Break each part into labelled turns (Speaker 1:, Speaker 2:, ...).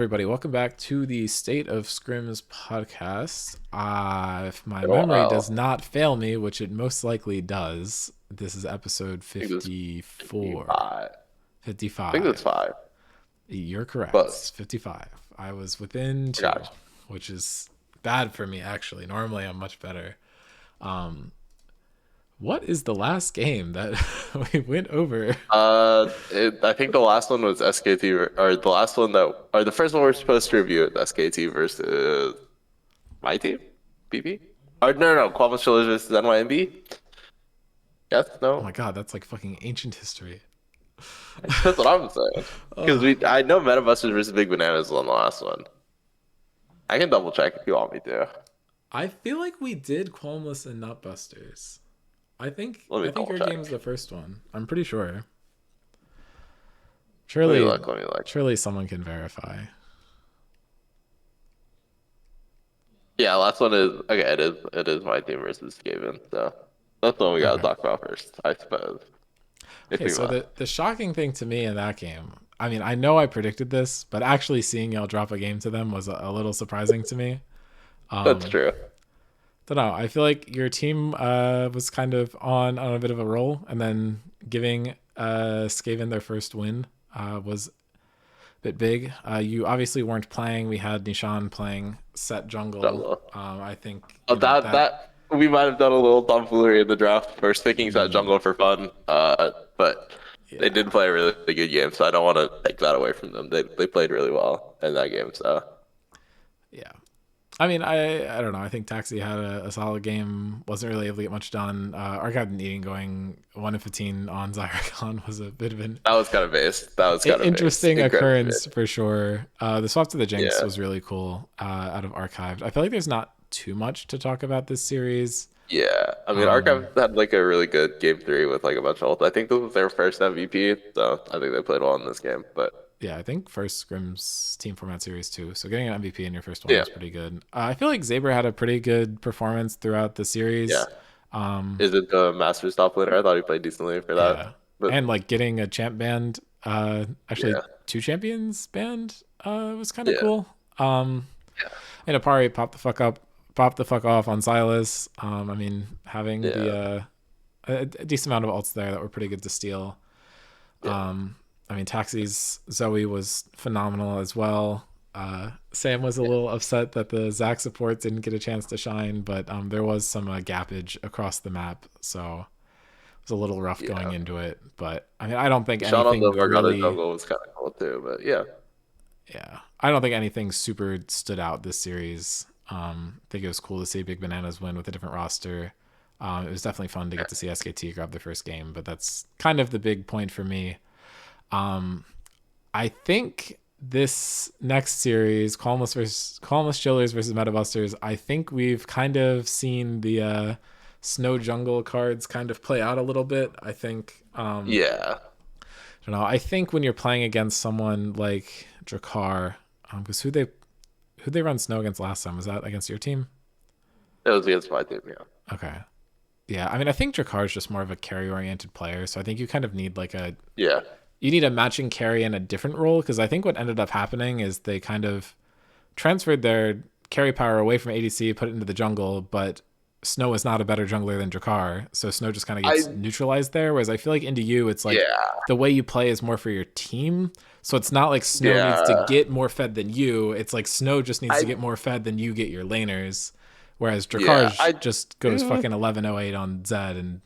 Speaker 1: Everybody, welcome back to the State of Scrims podcast. If my
Speaker 2: Oh,
Speaker 1: memory
Speaker 2: wow.
Speaker 1: does not fail me, which it most likely does, this is episode
Speaker 2: I think this
Speaker 1: 54.
Speaker 2: 55. I think that's
Speaker 1: 55.
Speaker 2: five.
Speaker 1: You're correct. It's
Speaker 2: Close.
Speaker 1: 55. I was within
Speaker 2: I
Speaker 1: two,
Speaker 2: got
Speaker 1: which is bad for me, actually. Normally, I'm much better. Um, what is the last game that we went over?
Speaker 2: you. I think the last one was SKT, or the last one or the first one we're supposed to review is SKT versus my team, BP. Or no, Qualms Chillers versus NYMB. Yes,
Speaker 1: Oh
Speaker 2: no.
Speaker 1: my god, that's like fucking ancient history.
Speaker 2: That's what I'm saying. Because
Speaker 1: Oh.
Speaker 2: I know Metabusters versus Big Bananas was on the last one. I can double check if you want me to.
Speaker 1: I feel like we did Qualmless and Nutbusters. I think
Speaker 2: Let me
Speaker 1: I think
Speaker 2: double
Speaker 1: your
Speaker 2: check.
Speaker 1: game's the first one. I'm pretty sure.
Speaker 2: Let me
Speaker 1: Surely,
Speaker 2: look. Let me look.
Speaker 1: surely someone can verify.
Speaker 2: Yeah, last one is okay. It is my team versus Skaven. So that's the one we gotta
Speaker 1: Okay.
Speaker 2: talk about first, I suppose. If
Speaker 1: Okay.
Speaker 2: we
Speaker 1: So
Speaker 2: must.
Speaker 1: the shocking thing to me in that game, I mean, I know I predicted this, but actually seeing y'all drop a game to them was a little surprising to me.
Speaker 2: That's
Speaker 1: Um,
Speaker 2: true.
Speaker 1: don't know. I feel like your team was kind of on a bit of a roll, and then giving Skaven their first win was a bit big. You obviously weren't playing. We had Nishan playing set jungle.
Speaker 2: Jungle.
Speaker 1: I think
Speaker 2: Oh,
Speaker 1: you know that.
Speaker 2: that we might have done a little tomfoolery in the draft, first picking that
Speaker 1: Yeah,
Speaker 2: jungle for fun. But they did play a really good game, so I don't want to take that away from them. They played really well in that game. So
Speaker 1: yeah. I mean, I don't know. I think Taxi had a solid game. Wasn't really able to get much done. Archive and Eating going 1-15 on Zyricon was a bit of an
Speaker 2: that was kind of based. That was kind of based.
Speaker 1: interesting
Speaker 2: Incredibly
Speaker 1: occurrence
Speaker 2: based.
Speaker 1: for sure. The swap to the Jinx
Speaker 2: Yeah.
Speaker 1: was really cool out of Archived. I feel like there's not too much to talk about this series.
Speaker 2: Yeah, I mean,
Speaker 1: Um,
Speaker 2: Archive had like a really good game three with like a bunch of ult. I think this was their first MVP, so I think they played well in this game. But
Speaker 1: yeah, I think first Scrims team format series too. So getting an MVP in your first one
Speaker 2: yeah,
Speaker 1: was pretty good. I feel like Zaber had a pretty good performance throughout the
Speaker 2: yeah.
Speaker 1: series. Um,
Speaker 2: Is it the Masters top laner? I thought he played decently for that.
Speaker 1: yeah,
Speaker 2: But
Speaker 1: and like getting a champ band, actually
Speaker 2: yeah,
Speaker 1: two champions band, was kind of
Speaker 2: yeah,
Speaker 1: cool. Um,
Speaker 2: yeah,
Speaker 1: and Apari popped the fuck off on Silas. I mean, having
Speaker 2: yeah,
Speaker 1: the a decent amount of ults there that were pretty good to steal.
Speaker 2: yeah,
Speaker 1: I mean, Taxi's Zoe was phenomenal as well. Sam was a little upset that the Zac support didn't get a chance to shine, but there was some gappage across the map, so it was a little rough going
Speaker 2: yeah.
Speaker 1: into it. But I mean, I don't think
Speaker 2: Shot on
Speaker 1: anything
Speaker 2: the Morgana
Speaker 1: really,
Speaker 2: jungle was kind of cool too. But yeah,
Speaker 1: yeah, I don't think anything super stood out this series. I think it was cool to see Big Bananas win with a different roster. It was definitely fun to get to see SKT grab their first game, but that's kind of the big point for me. Um, I think this next series, Calmless Chillers versus Metabusters, I think we've kind of seen the Snow Jungle cards kind of play out a little bit. I think
Speaker 2: yeah.
Speaker 1: I don't know. I think when you're playing against someone like Drakkar, because who they run Snow against last time, was that against your team?
Speaker 2: It was against my team. Yeah,
Speaker 1: Okay. Yeah, I mean, I think Drakkar is just more of a carry oriented player, so I think you kind of need like
Speaker 2: yeah,
Speaker 1: you need a matching carry in a different role, because I think what ended up happening is they kind of transferred their carry power away from ADC, put it into the jungle, but Snow is not a better jungler than Drakkar, so Snow just kind of
Speaker 2: I
Speaker 1: gets neutralized there. Whereas I feel like into you, it's like
Speaker 2: yeah,
Speaker 1: the way you play is more for your team. So it's not like Snow needs to
Speaker 2: yeah.
Speaker 1: get more fed than you. It's like Snow just needs to
Speaker 2: I
Speaker 1: get more fed than you get your laners. Whereas
Speaker 2: yeah.
Speaker 1: Drakkar just goes
Speaker 2: Mm,
Speaker 1: fucking 1108 on Zed, and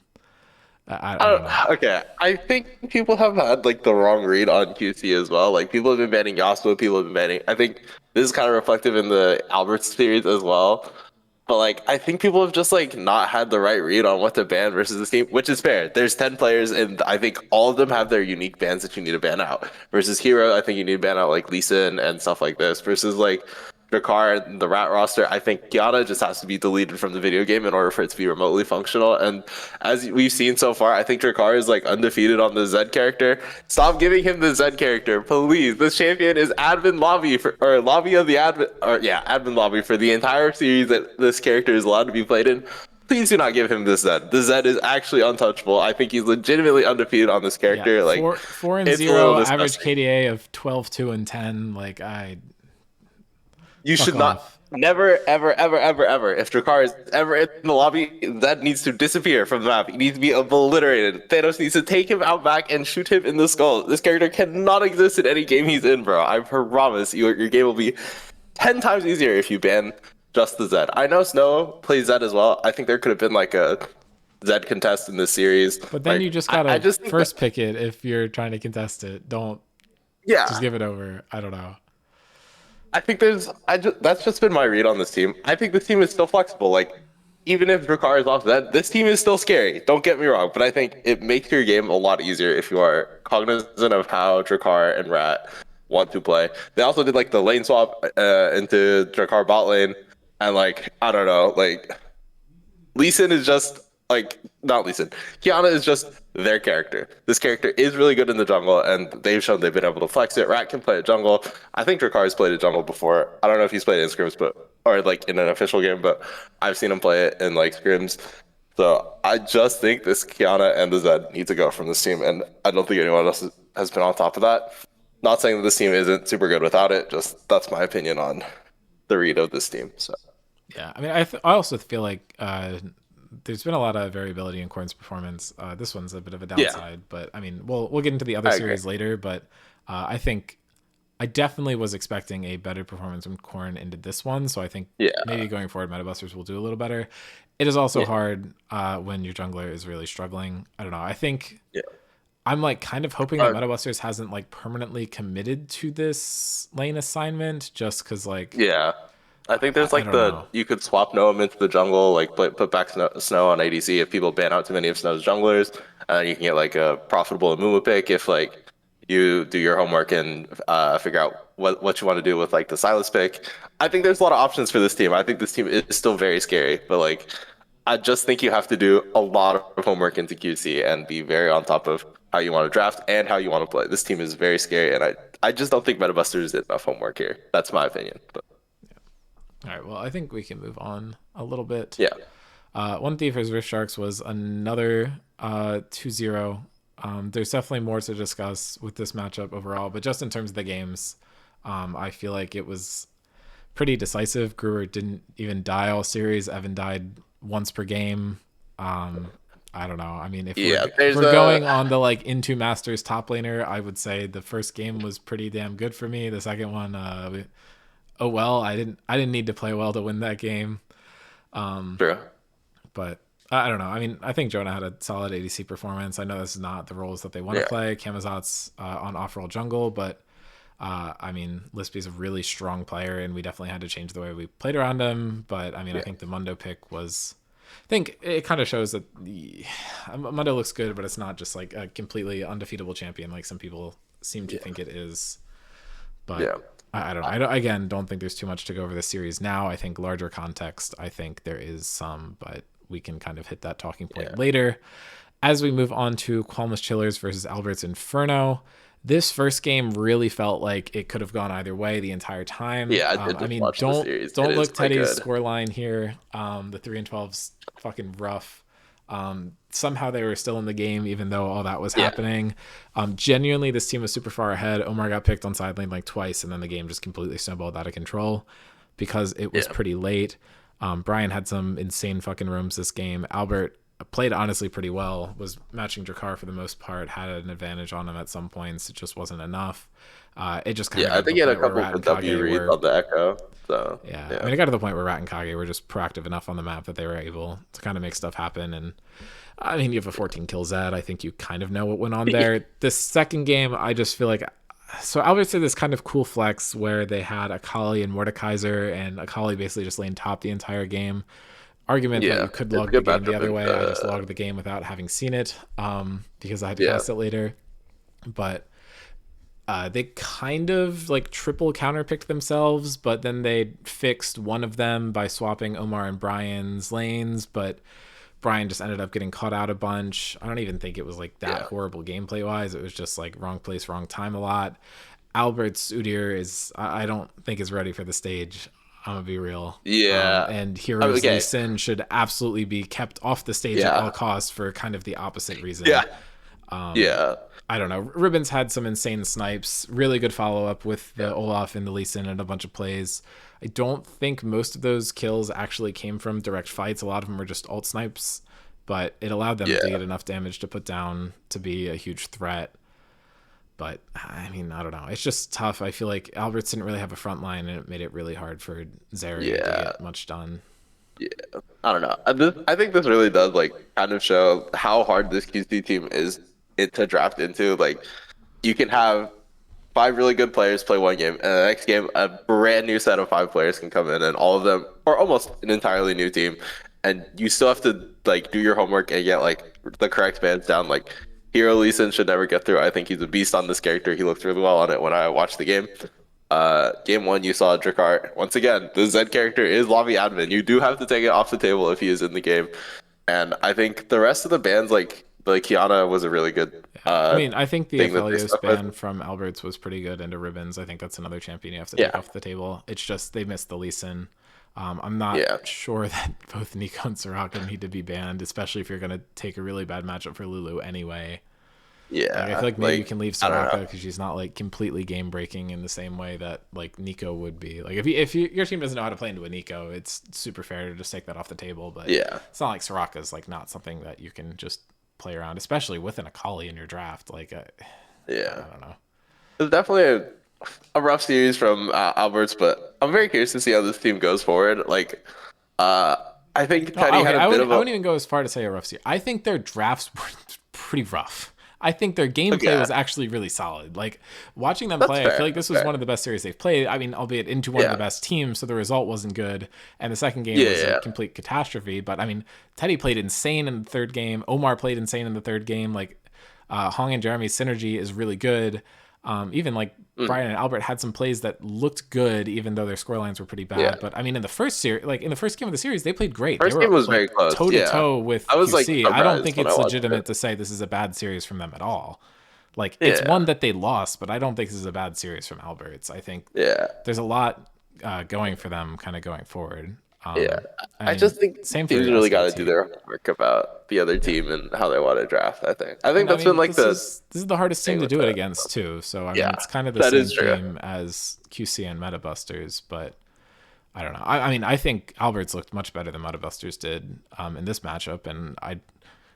Speaker 1: I
Speaker 2: I
Speaker 1: don't know.
Speaker 2: okay, I think people have had like the wrong read on QC as well. Like people have been banning Yasuo, people have been banning. I think this is kind of reflective in the Albert series as well. But like I think people have just like not had the right read on what to ban versus this team, which is fair. There's 10 players and I think all of them have their unique bans that you need to ban out. Versus Hero, I think you need to ban out like Lisa and stuff like this. Versus like Drakkar and the Rat roster, I think Kiana just has to be deleted from the video game in order for it to be remotely functional. And as we've seen so far, I think Drakkar is like undefeated on the Zed character. Stop giving him the Zed character, please. This champion is admin lobby for or lobby of the admin or yeah, admin lobby for the entire series that this character is allowed to be played in. Please do not give him this Zed. The Zed is actually untouchable. I think he's legitimately undefeated on this
Speaker 1: Yeah,
Speaker 2: character. Like
Speaker 1: four and
Speaker 2: it's a little
Speaker 1: zero average
Speaker 2: disgusting.
Speaker 1: KDA of 12, 2, and 10. Like I
Speaker 2: You
Speaker 1: Fuck
Speaker 2: should not.
Speaker 1: off.
Speaker 2: Never, ever, ever, ever, ever. If Drakkar is ever in the lobby, that needs to disappear from the map. He needs to be obliterated. Thanos needs to take him out back and shoot him in the skull. This character cannot exist in any game he's in, bro. I promise you, your game will be 10 times easier if you ban just the Zed. I know Snow plays Zed as well. I think there could have been like a Zed contest in this series.
Speaker 1: But then you
Speaker 2: Like,
Speaker 1: just
Speaker 2: I
Speaker 1: gotta
Speaker 2: just think that,
Speaker 1: first pick it if you're trying to contest it. Don't just
Speaker 2: yeah.
Speaker 1: give it over. I don't know.
Speaker 2: I think that's just been my read on this team. I think this team is still flexible. Like even if Drakkar is off that, this team is still scary. Don't get me wrong, but I think it makes your game a lot easier if you are cognizant of how Drakkar and Rat want to play. They also did like the lane swap into Drakkar bot lane, and like I don't know, like Lee Sin is just like not Lee Sin. Kiana is just their character. This character is really good in the jungle, and they've shown they've been able to flex it. Rat can play a jungle. I think Drakkar played a jungle before. I don't know if he's played it in scrims, but or like in an official game, but I've seen him play it in like scrims. So I just think this Kiana and the Zed need to go from this team, and I don't think anyone else has been on top of that. Not saying that this team isn't super good without it. Just that's my opinion on the read of this team. So
Speaker 1: Yeah, I mean, I also feel like there's been a lot of variability in Corn's performance. This one's a bit of a
Speaker 2: yeah,
Speaker 1: downside, but I mean, we'll get into the other
Speaker 2: I agree.
Speaker 1: series later. But I think I definitely was expecting a better performance when Corn ended this one. So I think
Speaker 2: Yeah,
Speaker 1: maybe going forward, Metabusters will do a little better. It is also
Speaker 2: yeah,
Speaker 1: hard when your jungler is really struggling. I don't know. I think
Speaker 2: yeah.
Speaker 1: I'm like kind of hoping that
Speaker 2: Uh,
Speaker 1: Metabusters hasn't like permanently committed to this lane assignment, just because like
Speaker 2: yeah. I think there's
Speaker 1: I
Speaker 2: like
Speaker 1: don't
Speaker 2: the
Speaker 1: know.
Speaker 2: you could swap Noam into the jungle, like put back Snow on ADC if people ban out too many of Snow's junglers, and you can get like a profitable Amumu pick if like you do your homework and figure out what you want to do with like the Silas pick. I think there's a lot of options for this team. I think this team is still very scary, but like I just think you have to do a lot of homework into QC and be very on top of how you want to draft and how you want to play. This team is very scary, and I just don't think Metabusters did enough homework here. That's my opinion. But
Speaker 1: All right, well, I think we can move on a little bit.
Speaker 2: yeah.
Speaker 1: One Thief versus Rift Sharks was another 2-0. There's definitely more to discuss with this matchup overall, but just in terms of the games, I feel like it was pretty decisive. Brewer didn't even die all series. Evan died once per game. I don't know. I mean,
Speaker 2: Yeah,
Speaker 1: if
Speaker 2: there's
Speaker 1: we're going
Speaker 2: a
Speaker 1: on the like into Masters top laner, I would say the first game was pretty damn good for me. The second one, oh well, I didn't need to play well to win that game.
Speaker 2: true.
Speaker 1: But I don't know. I mean, I think Jonah had a solid ADC performance. I know this is not the roles that they want to
Speaker 2: Yeah,
Speaker 1: play. Kamazot's on off-roll jungle, but I mean, Lispy's a really strong player, and we definitely had to change the way we played around him. But I mean, I
Speaker 2: yeah,
Speaker 1: think the Mundo pick was. I think it kind of shows that Mundo looks good, but it's not just like a completely undefeatable champion like some people seem to
Speaker 2: yeah,
Speaker 1: think it is. But
Speaker 2: yeah,
Speaker 1: I don't know. Again, don't think there's too much to go over this series now. I think larger context, I think there is some, but we can kind of hit that talking point
Speaker 2: yeah.
Speaker 1: later. As we move on to Qualmus Chillers versus Albert's Inferno, this first game really felt like it could have gone either way the entire time.
Speaker 2: Yeah, I did
Speaker 1: I
Speaker 2: just
Speaker 1: mean,
Speaker 2: watch the series. It
Speaker 1: don't
Speaker 2: is
Speaker 1: look
Speaker 2: quite
Speaker 1: Teddy's
Speaker 2: good.
Speaker 1: scoreline here. The 3-12's fucking rough. Somehow they were still in the game even though all that was
Speaker 2: Yeah,
Speaker 1: happening. Genuinely, this team was super far ahead. Omar got picked on side lane like twice, and then the game just completely snowballed out of control because it was
Speaker 2: yeah,
Speaker 1: pretty late. Brian had some insane fucking rooms this game. Albert played honestly pretty well, was matching Drakkar for the most part, had an advantage on him at some points. It just wasn't enough. It just kind of
Speaker 2: yeah. I
Speaker 1: got to
Speaker 2: think
Speaker 1: the
Speaker 2: he had a
Speaker 1: point where
Speaker 2: couple
Speaker 1: Rat
Speaker 2: of
Speaker 1: and
Speaker 2: W
Speaker 1: Kage
Speaker 2: reads
Speaker 1: were
Speaker 2: on the Echo. So
Speaker 1: yeah, I
Speaker 2: yeah,
Speaker 1: mean, it got to the point where Rat and Kage were just proactive enough on the map that they were able to kind of make stuff happen. And I mean, you have a 14 kill Zed. I think you kind of know what went on there. This second game, I just feel like. So Albert did this kind of cool flex where they had Akali and Mordekaiser, and Akali basically just lane top the entire game. Argument that
Speaker 2: yeah.
Speaker 1: you could
Speaker 2: It's a
Speaker 1: log the
Speaker 2: good
Speaker 1: game the
Speaker 2: matchup
Speaker 1: other
Speaker 2: with
Speaker 1: way. I just logged the game without having seen it because I had to
Speaker 2: yeah,
Speaker 1: cast it later. But they kind of like triple counterpicked themselves, but then they fixed one of them by swapping Omar and Brian's lanes, but Brian just ended up getting caught out a bunch. I don't even think it was like that
Speaker 2: yeah,
Speaker 1: horrible gameplay wise. It was just like wrong place, wrong time a lot. Albert's Udyr is I don't think is ready for the stage. I'm gonna be real.
Speaker 2: yeah.
Speaker 1: And Heroes Lee
Speaker 2: Okay,
Speaker 1: Sin should absolutely be kept off the stage at
Speaker 2: yeah,
Speaker 1: all costs for kind of the opposite reason.
Speaker 2: yeah, yeah.
Speaker 1: I don't know. Ribbons had some insane snipes, really good follow up with the
Speaker 2: Yeah.
Speaker 1: Olaf and the Lee Sin and a bunch of plays. I don't think most of those kills actually came from direct fights. A lot of them were just alt snipes, but it allowed them to
Speaker 2: Yeah.
Speaker 1: get enough damage to put down to be a huge threat. But I mean, I don't know. It's just tough. I feel like Alberts didn't really have a front line, and it made it really hard for Zeri to
Speaker 2: Yeah.
Speaker 1: get much done.
Speaker 2: Yeah. I don't know. I think this really does like kind of show how hard this QC team is to draft into. Like you can have five really good players play one game, and the next game a brand new set of five players can come in, and all of them are almost an entirely new team, and you still have to like do your homework and get like the correct bans down. Like Hero Lee Sin should never get through. I think he's a beast on this character. He looked really well on it when I watched the game. Game one, you saw Drakkar. Once again, the Zed character is lobby admin. You do have to take it off the table if he is in the game. And I think the rest of the bans, like Kiana, was a really good
Speaker 1: I mean, I think the
Speaker 2: thing that they
Speaker 1: Aphelios
Speaker 2: stuck with.
Speaker 1: ban from Alberts was pretty good, into Ribbons. I think that's another champion you have to take
Speaker 2: Yeah,
Speaker 1: off the table. It's just they missed the Lee Sin. I'm not
Speaker 2: yeah,
Speaker 1: sure that both Nico and Soraka need to be banned, especially if you're going to take a really bad matchup for Lulu anyway. Like, I
Speaker 2: yeah.
Speaker 1: feel like maybe you can leave
Speaker 2: I don't
Speaker 1: Soraka
Speaker 2: know.
Speaker 1: because she's not like completely game breaking in the same way that like Nico would be. Like if your team doesn't know how to play into a Nico, it's super fair to just take that off the table. But
Speaker 2: Yeah,
Speaker 1: it's not like Soraka's like not something that you can just play around, especially with an Akali in your draft. Like I
Speaker 2: yeah.
Speaker 1: don't know.
Speaker 2: It's definitely a rough series from Alberts, but I'm very curious to see how this team goes forward. Like, uh, I think
Speaker 1: No,
Speaker 2: Teddy
Speaker 1: okay,
Speaker 2: had a bit of
Speaker 1: I
Speaker 2: a
Speaker 1: wouldn't even go as far to say a rough series. I think their drafts were pretty rough. I think their gameplay
Speaker 2: yeah.
Speaker 1: was actually really solid. Like watching them
Speaker 2: That's
Speaker 1: play, I
Speaker 2: fair.
Speaker 1: feel like
Speaker 2: That's
Speaker 1: this was
Speaker 2: fair.
Speaker 1: one of the best series they've played. I mean, albeit into one of the
Speaker 2: Yeah,
Speaker 1: best teams, so the result wasn't good. And the second game
Speaker 2: yeah,
Speaker 1: was a
Speaker 2: yeah.
Speaker 1: complete catastrophe. But I mean, Teddy played insane in the third game. Omar played insane in the third game. Like Hong and Jeremy's synergy is really good. Even like
Speaker 2: Mm,
Speaker 1: Brian and Albert had some plays that looked good, even though their score lines were pretty
Speaker 2: yeah.
Speaker 1: bad. But I mean, in the first series, like in the first game of the series, they played great. They
Speaker 2: First game
Speaker 1: were
Speaker 2: was very
Speaker 1: like
Speaker 2: close.
Speaker 1: toe to
Speaker 2: Yeah,
Speaker 1: toe with
Speaker 2: I was like
Speaker 1: QC. I don't
Speaker 2: surprised
Speaker 1: think
Speaker 2: when I
Speaker 1: it's
Speaker 2: watched it.
Speaker 1: legitimate to say this is a bad series from them at all. Like it's one
Speaker 2: Yeah,
Speaker 1: that they lost, but I don't think this is a bad series from Alberts. I think
Speaker 2: yeah,
Speaker 1: there's a lot going for them, kind of going forward.
Speaker 2: yeah.
Speaker 1: I
Speaker 2: I
Speaker 1: mean,
Speaker 2: just think
Speaker 1: same for
Speaker 2: teams really got to do
Speaker 1: SKT.
Speaker 2: their homework about the other
Speaker 1: Yeah.
Speaker 2: team and how they want to draft. I think
Speaker 1: And I
Speaker 2: that's been
Speaker 1: mean,
Speaker 2: like the
Speaker 1: this is the hardest team
Speaker 2: thing
Speaker 1: to
Speaker 2: with
Speaker 1: do it
Speaker 2: that.
Speaker 1: against too. So I mean,
Speaker 2: Yeah,
Speaker 1: it's kind of the
Speaker 2: that
Speaker 1: same
Speaker 2: is true.
Speaker 1: team as QC and Metabusters, but I don't know. I mean, I think Alberts looked much better than Metabusters did in this matchup, and I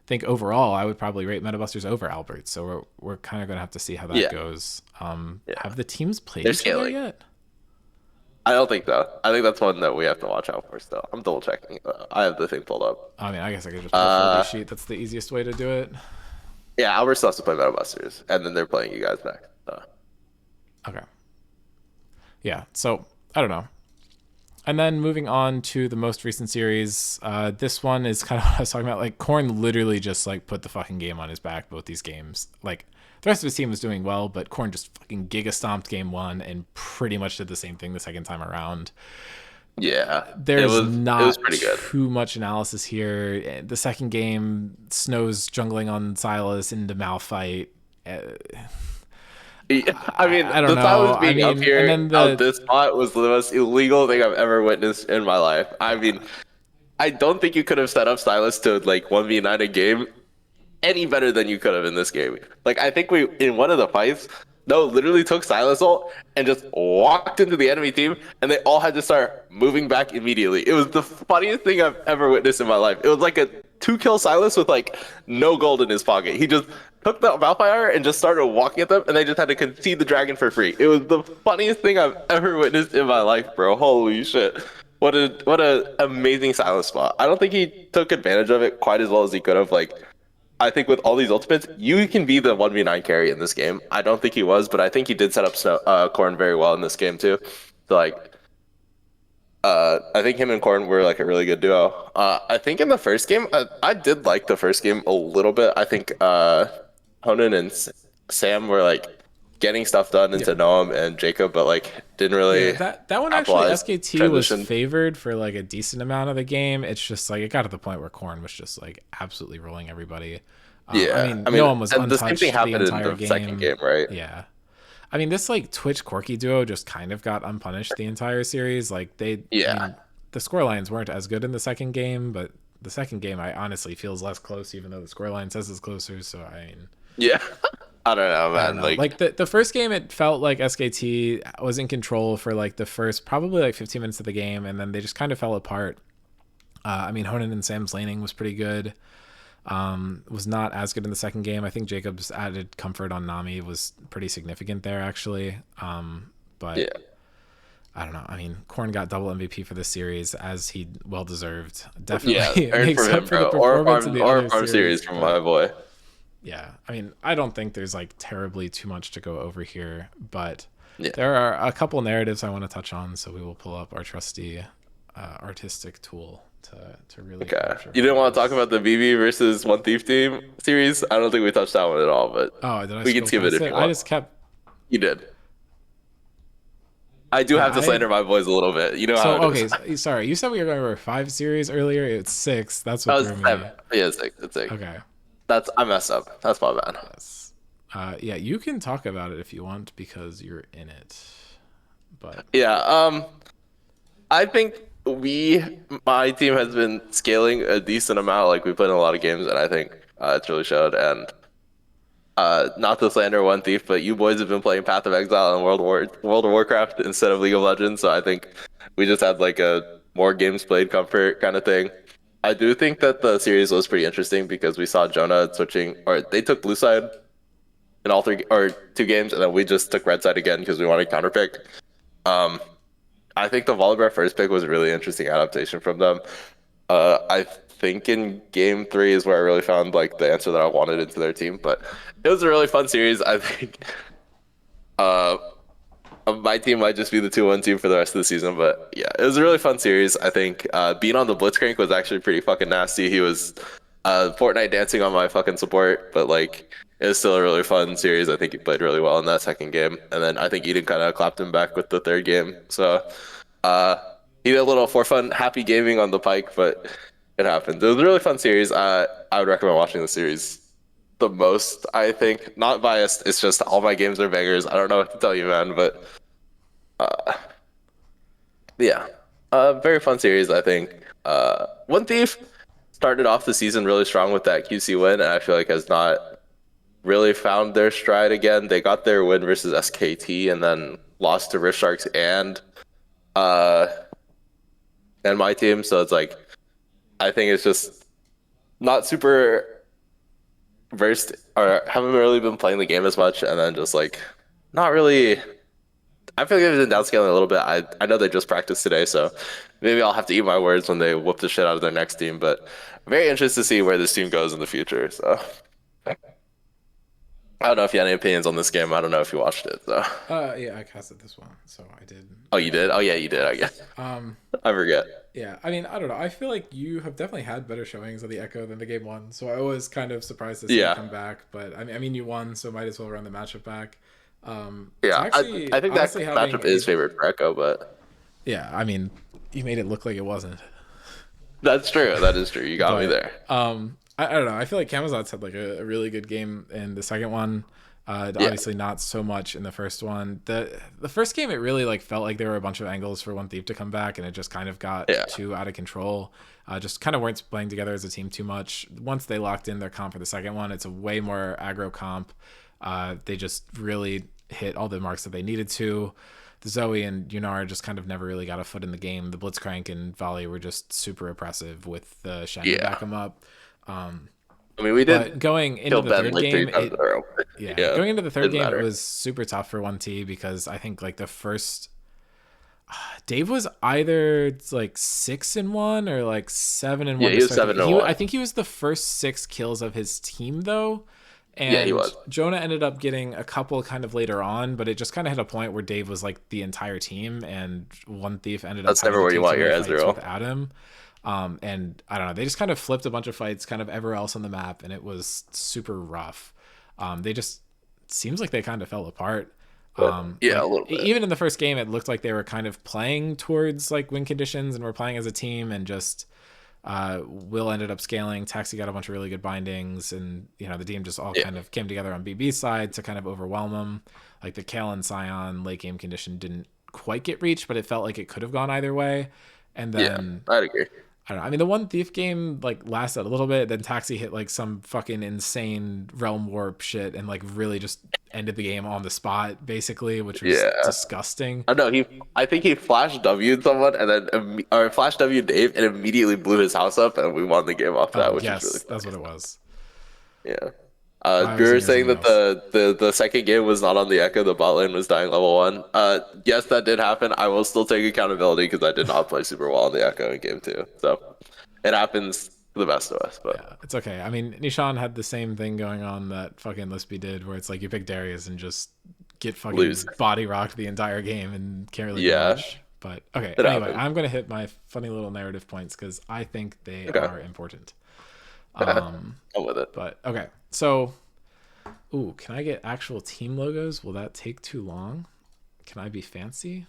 Speaker 1: think overall I would probably rate Metabusters over Alberts. So we're kind of gonna have to see how that
Speaker 2: Yeah,
Speaker 1: goes.
Speaker 2: yeah.
Speaker 1: Have the teams played
Speaker 2: They're
Speaker 1: each other
Speaker 2: scaling.
Speaker 1: yet?
Speaker 2: I don't think so. I think that's one that we have to watch out for still. I'm double checking. I have the thing pulled up.
Speaker 1: I mean, I guess I could just pull foldy
Speaker 2: Uh,
Speaker 1: sheet. That's the easiest way to do it.
Speaker 2: yeah, Albert still has to play Metal Busters, and then they're playing you guys next. So.
Speaker 1: Okay. Yeah. So I don't know. And then moving on to the most recent series, this one is kind of what I was talking about. Like Korn literally just like put the fucking game on his back both these games. Like the rest of his team was doing well, but Korn just fucking giga stomped game one and pretty much did the same thing the second time around.
Speaker 2: Yeah,
Speaker 1: There's
Speaker 2: it was
Speaker 1: not
Speaker 2: pretty good.
Speaker 1: too much analysis here. The second game, Snow's jungling on Silas into Malphite.
Speaker 2: I mean,
Speaker 1: I don't
Speaker 2: the
Speaker 1: know.
Speaker 2: Silas
Speaker 1: I
Speaker 2: being up
Speaker 1: mean, and
Speaker 2: here
Speaker 1: then
Speaker 2: out
Speaker 1: the
Speaker 2: this spot was the most illegal thing I've ever witnessed in my life. I mean, I don't think you could have set up Silas to like 1v9 a game any better than you could have in this game. Like I think we in one of the fights, no, literally took Silas ult and just walked into the enemy team, and they all had to start moving back immediately. It was the funniest thing I've ever witnessed in my life. It was like a two-kill Silas with like no gold in his pocket. He just took the Valfire and just started walking at them, and they just had to concede the dragon for free. It was the funniest thing I've ever witnessed in my life, bro. Holy shit. What a amazing Silas spot. I don't think he took advantage of it quite as well as he could have. Like I think with all these ultimates, you can be the 1v9 carry in this game. I don't think he was, but I think he did set up Corn very well in this game too. So like, I think him and Corn were like a really good duo. I think in the first game, I did like the first game a little bit. I think Honan and Sam were like getting stuff done into Noam and Jacob, but like didn't
Speaker 1: Yeah,
Speaker 2: really
Speaker 1: that one actually
Speaker 2: capitalize
Speaker 1: SKT was
Speaker 2: transition.
Speaker 1: favored for like a decent amount of the game. It's just like it got to the point where Korn was just like absolutely rolling everybody. I
Speaker 2: Yeah,
Speaker 1: mean,
Speaker 2: I
Speaker 1: no
Speaker 2: mean,
Speaker 1: one was
Speaker 2: and the same thing
Speaker 1: untouched the
Speaker 2: happened in
Speaker 1: entire
Speaker 2: the second
Speaker 1: game.
Speaker 2: game, right?
Speaker 1: Yeah, I mean this like Twitch Corky duo just kind of got unpunished the entire series. Like I
Speaker 2: Yeah,
Speaker 1: mean, the score lines weren't as good in the second game, but the second game I honestly feels less close, even though the score line says it's closer. So I mean,
Speaker 2: yeah. I don't know,
Speaker 1: I don't
Speaker 2: man.
Speaker 1: know.
Speaker 2: Like,
Speaker 1: Like the first game, it felt like SKT was in control for like the first probably like 15 minutes of the game, and then they just kind of fell apart. I mean, Honan and Sam's laning was pretty good. Was not as good in the second game. I think Jacob's added comfort on Nami was pretty significant there, actually. But
Speaker 2: yeah,
Speaker 1: I don't know. I mean, Korn got double MVP for this series, as he well deserved.
Speaker 2: yeah,
Speaker 1: Definitely
Speaker 2: earned
Speaker 1: makes
Speaker 2: for
Speaker 1: up
Speaker 2: him,
Speaker 1: for the
Speaker 2: bro.
Speaker 1: performance in the
Speaker 2: Or a
Speaker 1: other
Speaker 2: farm series
Speaker 1: series.
Speaker 2: from my
Speaker 1: But
Speaker 2: boy.
Speaker 1: yeah, I mean, I don't think there's like terribly too much to go over here, but
Speaker 2: Yeah.
Speaker 1: there are a couple narratives I want to touch on, so we will pull up our trusty artistic tool to really
Speaker 2: Okay.
Speaker 1: capture
Speaker 2: You didn't want to talk
Speaker 1: focus.
Speaker 2: about the BB versus One Thief team series? I don't think we touched that one at all, but
Speaker 1: Oh, did I
Speaker 2: we can
Speaker 1: scroll
Speaker 2: skip it
Speaker 1: past
Speaker 2: if
Speaker 1: it?
Speaker 2: you
Speaker 1: I
Speaker 2: want.
Speaker 1: just kept.
Speaker 2: You did. I do
Speaker 1: Yeah,
Speaker 2: have to
Speaker 1: I.
Speaker 2: slander my boys a little bit. You know how
Speaker 1: So
Speaker 2: it is.
Speaker 1: okay, sorry. You said we were going over 5 series earlier. It's 6. That's what
Speaker 2: Oh,
Speaker 1: threw
Speaker 2: it's seven.
Speaker 1: me.
Speaker 2: Yeah, it's six. It's six.
Speaker 1: Okay.
Speaker 2: I messed up. That's my bad.
Speaker 1: Yes. Yeah, you can talk about it if you want because you're in it. But
Speaker 2: Yeah. I think my team has been scaling a decent amount. Like we put in a lot of games, and I think it's really showed. And not to slander One Thief, but you boys have been playing Path of Exile and World of Warcraft instead of League of Legends. So I think we just had like a more games played comfort kind of thing. I do think that the series was pretty interesting because we saw Jonah switching, or they took blue side in all three or two games, and then we just took red side again because we wanted counterpick. Um, I think the Volibear first pick was a really interesting adaptation from them. I think in game three is where I really found like the answer that I wanted into their team. But it was a really fun series. I think uh, my team might just be the 2-1 team for the rest of the season. But yeah, it was a really fun series. I think being on the Blitzcrank was actually pretty fucking nasty. He was Fortnite dancing on my fucking support, but like it was still a really fun series. I think he played really well in that second game, and then I think Eden kind of clapped him back with the third game. So uh, he did a little for fun, happy gaming on the Pike, but it happened. It was a really fun series. I would recommend watching the series the most. I think not biased. It's just all my games are bangers. I don't know what to tell you, man, but yeah, very fun series. I think. One Thief started off the season really strong with that QC win, and I feel like has not really found their stride again. They got their win versus SKT, and then lost to Rift Sharks uh and my team. So it's like I think it's just not super versed or haven't really been playing the game as much, and then just like not really. I feel like they've been downscaling a little bit. I know they just practiced today, so maybe I'll have to eat my words when they whoop the shit out of their next team. But I'm very interested to see where this team goes in the future. So I don't know if you had any opinions on this game. I don't know if you watched it. So
Speaker 1: yeah, I casted this one, so I did.
Speaker 2: oh, you did? Oh yeah, you did. I guess
Speaker 1: Um,
Speaker 2: I forget.
Speaker 1: yeah, I mean, I don't know. I feel like you have definitely had better showings of the Echo than the game one, so I was kind of surprised to see it
Speaker 2: Yeah,
Speaker 1: come back. But I mean, you won, so might as well run the matchup back.
Speaker 2: yeah.
Speaker 1: Taxi
Speaker 2: I think that
Speaker 1: honestly having
Speaker 2: matchup
Speaker 1: a
Speaker 2: is favorite for Echo, but
Speaker 1: yeah, I mean, you made it look like it wasn't.
Speaker 2: that's true. That is true. You got me
Speaker 1: But
Speaker 2: there.
Speaker 1: I don't know. I feel like Camazotz had like a really good game in the second one.
Speaker 2: Yeah,
Speaker 1: Obviously not so much in the first one. The first game it really like felt like there were a bunch of angles for One Thief to come back, and it just kind of got
Speaker 2: yeah,
Speaker 1: too out of control. Just kind of weren't playing together as a team too much. Once they locked in their comp for the second one, it's a way more aggro comp. They just really hit all the marks that they needed to. The Zoe and Yunar just kind of never really got a foot in the game. The Blitzcrank and Volley were just super oppressive with the Shen to back
Speaker 2: yeah.
Speaker 1: them up. Um,
Speaker 2: I mean, we
Speaker 1: but
Speaker 2: did
Speaker 1: going into
Speaker 2: kill
Speaker 1: the
Speaker 2: Ben
Speaker 1: third
Speaker 2: like three
Speaker 1: game,
Speaker 2: times in a row.
Speaker 1: yeah,
Speaker 2: Yeah,
Speaker 1: going into the third
Speaker 2: didn't
Speaker 1: game, it
Speaker 2: matter.
Speaker 1: was super tough for 1T because I think like the first Dave was either like 6-1 or like 7-1
Speaker 2: Yeah,
Speaker 1: to
Speaker 2: he was
Speaker 1: start.
Speaker 2: seven and
Speaker 1: I
Speaker 2: one.
Speaker 1: think he was the first 6 kills of his team though,
Speaker 2: Yeah, he
Speaker 1: and
Speaker 2: was.
Speaker 1: Jonah ended up getting a couple kind of later on, but it just kind of hit a point where Dave was like the entire team, and One Thief ended up
Speaker 2: That's
Speaker 1: having
Speaker 2: never
Speaker 1: to
Speaker 2: where you
Speaker 1: take too
Speaker 2: want your
Speaker 1: many fights
Speaker 2: Ezreal.
Speaker 1: without him. And I don't know, they just kind of flipped a bunch of fights kind of everywhere else on the map, and it was super rough. They just seems like they kind of fell apart.
Speaker 2: Yeah, a
Speaker 1: Like
Speaker 2: little bit.
Speaker 1: even in the first game, it looked like they were kind of playing towards like win conditions and were playing as a team, and just Will ended up scaling. Taxi got a bunch of really good bindings, and the team just all
Speaker 2: Yeah,
Speaker 1: kind of came together on BB's side to kind of overwhelm them. Like the Kale and Scion late game condition didn't quite get reached, but it felt like it could have gone either way. And
Speaker 2: yeah,
Speaker 1: then
Speaker 2: I'd agree.
Speaker 1: I don't know. I mean, the one Thief game like lasted a little bit, then Taxi hit like some fucking insane realm warp shit and like really just ended the game on the spot, basically, which was
Speaker 2: Yeah.
Speaker 1: disgusting.
Speaker 2: I know I think he flash W'd someone and then or flash W Dave and immediately blew his house up and we won the game off
Speaker 1: Oh
Speaker 2: that, which was really
Speaker 1: yes, that's
Speaker 2: funny.
Speaker 1: what it was.
Speaker 2: Yeah.
Speaker 1: I
Speaker 2: You
Speaker 1: was
Speaker 2: were
Speaker 1: thinking of
Speaker 2: saying
Speaker 1: something
Speaker 2: that
Speaker 1: else.
Speaker 2: the second game was not on the Echo, the bot lane was dying level one. Yes, that did happen. I will still take accountability because I did not play super well on the Echo in game two. So it happens to the best of us, but
Speaker 1: Yeah, it's okay. I mean, Nishan had the same thing going on that fucking Lispy did, where it's like you pick Darius and just get
Speaker 2: lose.
Speaker 1: fucking body rocked the entire game and can't really do
Speaker 2: Yeah,
Speaker 1: much. But okay,
Speaker 2: it
Speaker 1: anyway,
Speaker 2: happens.
Speaker 1: I'm gonna hit my funny little narrative points because I think they
Speaker 2: Okay.
Speaker 1: are important.
Speaker 2: Yeah, I'm with it.
Speaker 1: But okay, so ooh, can I get actual team logos? Will that take too long? Can I be fancy?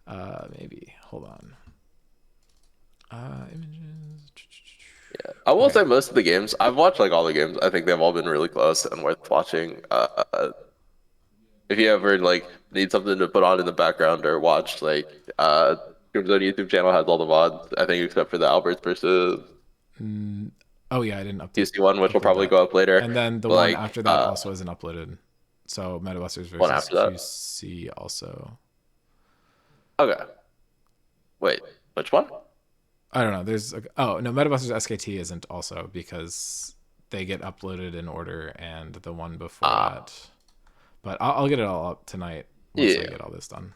Speaker 1: Maybe. Hold on. Images.
Speaker 2: Yeah. I will
Speaker 1: Okay.
Speaker 2: say most of the games, I've watched like all the games. I think they've all been really close and worth watching. If you ever like need something to put on in the background or watch, like Scrims on YouTube channel has all the mods, I think except for the Alberts versus
Speaker 1: Oh yeah, I didn't
Speaker 2: QC one, which will
Speaker 1: upload
Speaker 2: probably
Speaker 1: that.
Speaker 2: go up later.
Speaker 1: And then the
Speaker 2: But
Speaker 1: one
Speaker 2: like
Speaker 1: after that also isn't uploaded. So Metabusters
Speaker 2: one
Speaker 1: versus
Speaker 2: after that.
Speaker 1: QC also.
Speaker 2: Okay. Wait, which one?
Speaker 1: I don't know. There's oh no, Metabusters SKT isn't also because they get uploaded in order, and the one before
Speaker 2: Ah,
Speaker 1: that. But I'll get it all up tonight once I
Speaker 2: yeah.
Speaker 1: get all this done.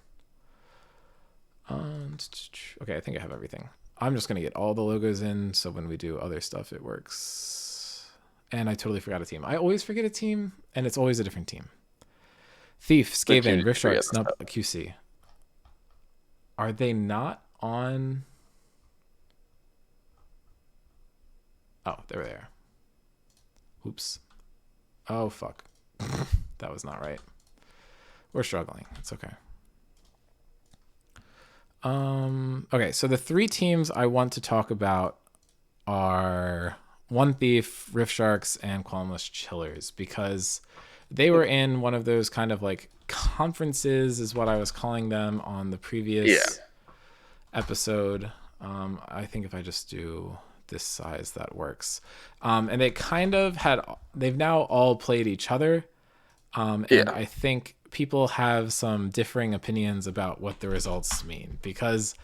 Speaker 1: Okay, I think I have everything. I'm just gonna get all the logos in, so when we do other stuff, it works. And I totally forgot a team. I always forget a team, and it's always a different team. Thief,
Speaker 2: The two
Speaker 1: Skaven, Rift
Speaker 2: three
Speaker 1: Shark,
Speaker 2: at the
Speaker 1: Snub,
Speaker 2: top.
Speaker 1: QC. Are they not on? Oh, they're there. Oops. Oh fuck. That was not right. We're struggling. It's okay. Okay, so the three teams I want to talk about are One Thief, Rift Sharks, and Qualmless Chillers because they were in one of those kind of like conferences, is what I was calling them on the
Speaker 2: Yeah.
Speaker 1: previous episode. I think if I just do this size, that works. And they kind of they've now all played each other. And
Speaker 2: Yeah.
Speaker 1: I think people have some differing opinions about what the results mean because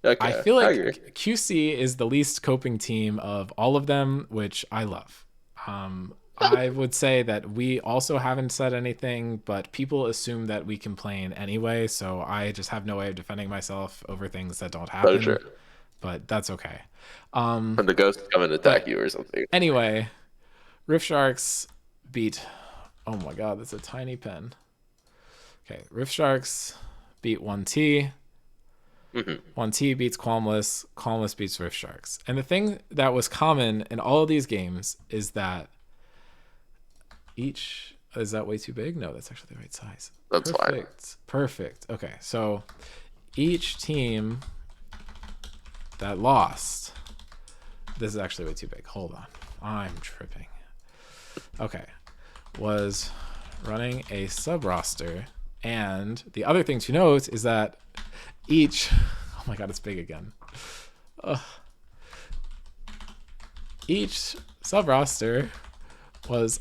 Speaker 1: I
Speaker 2: Okay.
Speaker 1: feel
Speaker 2: I agree.
Speaker 1: like QC is the least coping team of all of them, which I love. I would say that we also haven't said anything, but people assume that we complain anyway, so I just have no way of defending myself over things that don't
Speaker 2: So
Speaker 1: happen,
Speaker 2: true.
Speaker 1: but that's okay.
Speaker 2: When the ghosts come and attack
Speaker 1: But
Speaker 2: you or something.
Speaker 1: anyway, Rift Sharks beat. Oh my god, that's a tiny pen. Okay, Rift Sharks beat 1T.
Speaker 2: Hmm.
Speaker 1: 1T beats Qualmless. Qualmless beats Rift Sharks. And the thing that was common in all of these games is that each. Is that way too big? No, that's actually the right size.
Speaker 2: That's fine.
Speaker 1: Perfect. Perfect. Okay, so each team that lost. This is actually way too big. Hold on. I'm tripping. Okay. Was running a sub roster. And the other thing to note is that each. Oh my god, it's big again. Ugh. Each sub roster was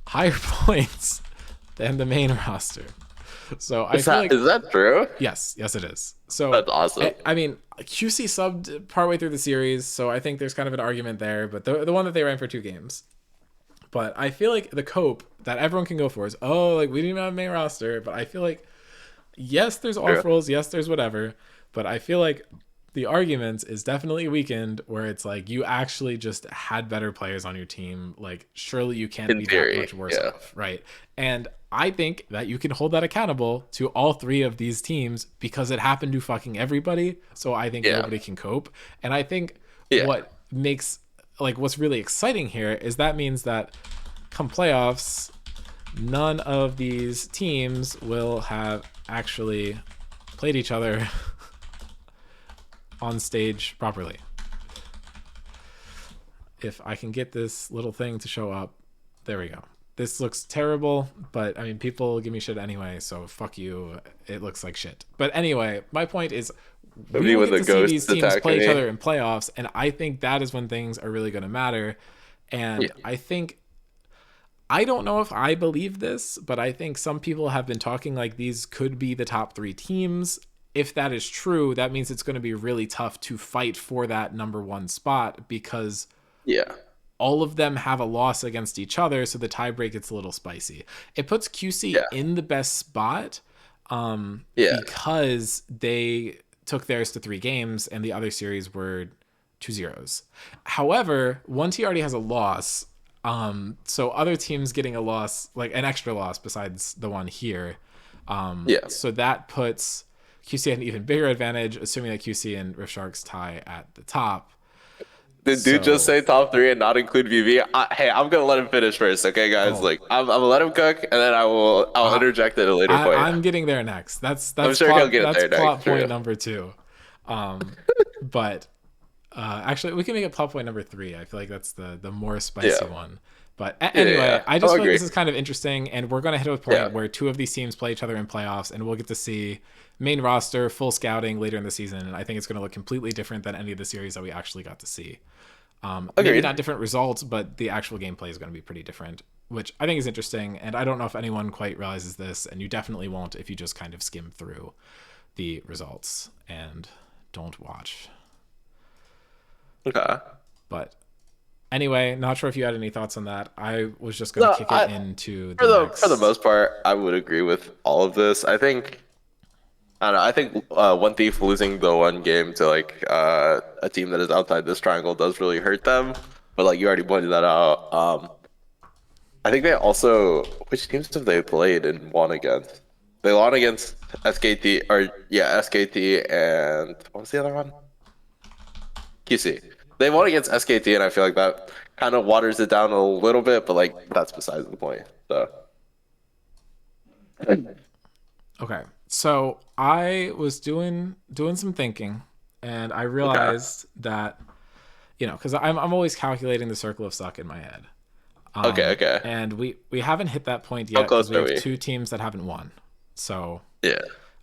Speaker 1: higher points than the main roster. So I feel like
Speaker 2: Is that true?
Speaker 1: yes, it is. So
Speaker 2: That's awesome.
Speaker 1: I mean, QC subbed partway through the series, so I think there's kind of an argument there. But the one that they ran for 2 games. But I feel like the cope that everyone can go for is, oh, like we didn't even have a main roster. But I feel like yes, there's
Speaker 2: True.
Speaker 1: off rolls, yes, there's whatever. But I feel like the argument is definitely weakened where it's like you actually just had better players on your team. Like surely you can't
Speaker 2: In
Speaker 1: be that
Speaker 2: theory,
Speaker 1: much worse
Speaker 2: yeah.
Speaker 1: off, right? And I think that you can hold that accountable to all three of these teams because it happened to fucking everybody. So I think
Speaker 2: Yeah.
Speaker 1: nobody can cope. And I think
Speaker 2: Yeah.
Speaker 1: what makes like what's really exciting here is that means that come playoffs, none of these teams will have actually played each other on stage properly. If I can get this little thing to show up, there we go. This looks terrible, but I mean, people give me shit anyway, so fuck you. It looks like shit. But anyway, my point is we
Speaker 2: Maybe
Speaker 1: will
Speaker 2: when
Speaker 1: get
Speaker 2: the
Speaker 1: to see these
Speaker 2: ghosts
Speaker 1: teams
Speaker 2: attack
Speaker 1: play each
Speaker 2: me.
Speaker 1: other in playoffs, and I think that is when things are really going to matter.
Speaker 2: Yeah,
Speaker 1: And I don't know if I believe this, but I think some people have been talking like these could be the top three teams. If that is true, that means it's going to be really tough to fight for that number one spot because
Speaker 2: yeah,
Speaker 1: all of them have a loss against each other, so the tiebreak gets a little spicy. It puts QC
Speaker 2: yeah,
Speaker 1: in the best spot
Speaker 2: yeah,
Speaker 1: because they took theirs to 3 games and the other series were 2-0s. However, 1T already has a loss, so other teams getting a loss, like an extra loss besides the one here.
Speaker 2: yeah.
Speaker 1: So that puts QC at an even bigger advantage, assuming that QC and Rift Sharks tie at the top.
Speaker 2: Did dude just
Speaker 1: So,
Speaker 2: say top three and not include VV? Hey, I'm gonna let him finish first, okay, guys?
Speaker 1: oh,
Speaker 2: Like, I'm gonna let him cook, and then I'll
Speaker 1: I,
Speaker 2: interject at a later point.
Speaker 1: I'm getting there next. That's
Speaker 2: I'm
Speaker 1: that's
Speaker 2: sure he'll
Speaker 1: plot
Speaker 2: get
Speaker 1: that's
Speaker 2: there
Speaker 1: plot
Speaker 2: next.
Speaker 1: point
Speaker 2: True.
Speaker 1: number two. Um, but actually, we can make it plot point number three. I feel like that's the more
Speaker 2: Yeah,
Speaker 1: spicy one. But
Speaker 2: yeah, yeah.
Speaker 1: anyway,
Speaker 2: Yeah.
Speaker 1: I
Speaker 2: I'll
Speaker 1: just feel like
Speaker 2: agree.
Speaker 1: this is kind of interesting, and we're gonna hit a
Speaker 2: Yeah.
Speaker 1: point where two of these teams play each other in playoffs, and we'll get to see main roster, full scouting later in the season. And I think it's going to look completely different than any of the series that we actually got to see. Maybe
Speaker 2: Agreed.
Speaker 1: not different results, but the actual gameplay is going to be pretty different, which I think is interesting. And I don't know if anyone quite realizes this, and you definitely won't if you just kind of skim through the results and don't watch.
Speaker 2: Okay.
Speaker 1: But anyway, not sure if you had any thoughts on that. I was just going to
Speaker 2: No,
Speaker 1: kick it into the
Speaker 2: for the
Speaker 1: next.
Speaker 2: most part, I would agree with all of this. I don't know. I think One Thief losing the one game to like a team that is outside this triangle does really hurt them. But like you already pointed that out. I think they also which teams have they played and won against? They won against SKT or yeah SKT and what was the other one? QC. They won against SKT and I feel like that kind of waters it down a little bit, but like that's besides the point. So
Speaker 1: Okay, so I was doing some thinking, and I
Speaker 2: okay,
Speaker 1: realized that because I'm always calculating the circle of suck in my head.
Speaker 2: okay.
Speaker 1: And we haven't hit that point
Speaker 2: How
Speaker 1: yet because
Speaker 2: close
Speaker 1: we
Speaker 2: are
Speaker 1: have
Speaker 2: we?
Speaker 1: two teams that haven't won. So
Speaker 2: Yeah,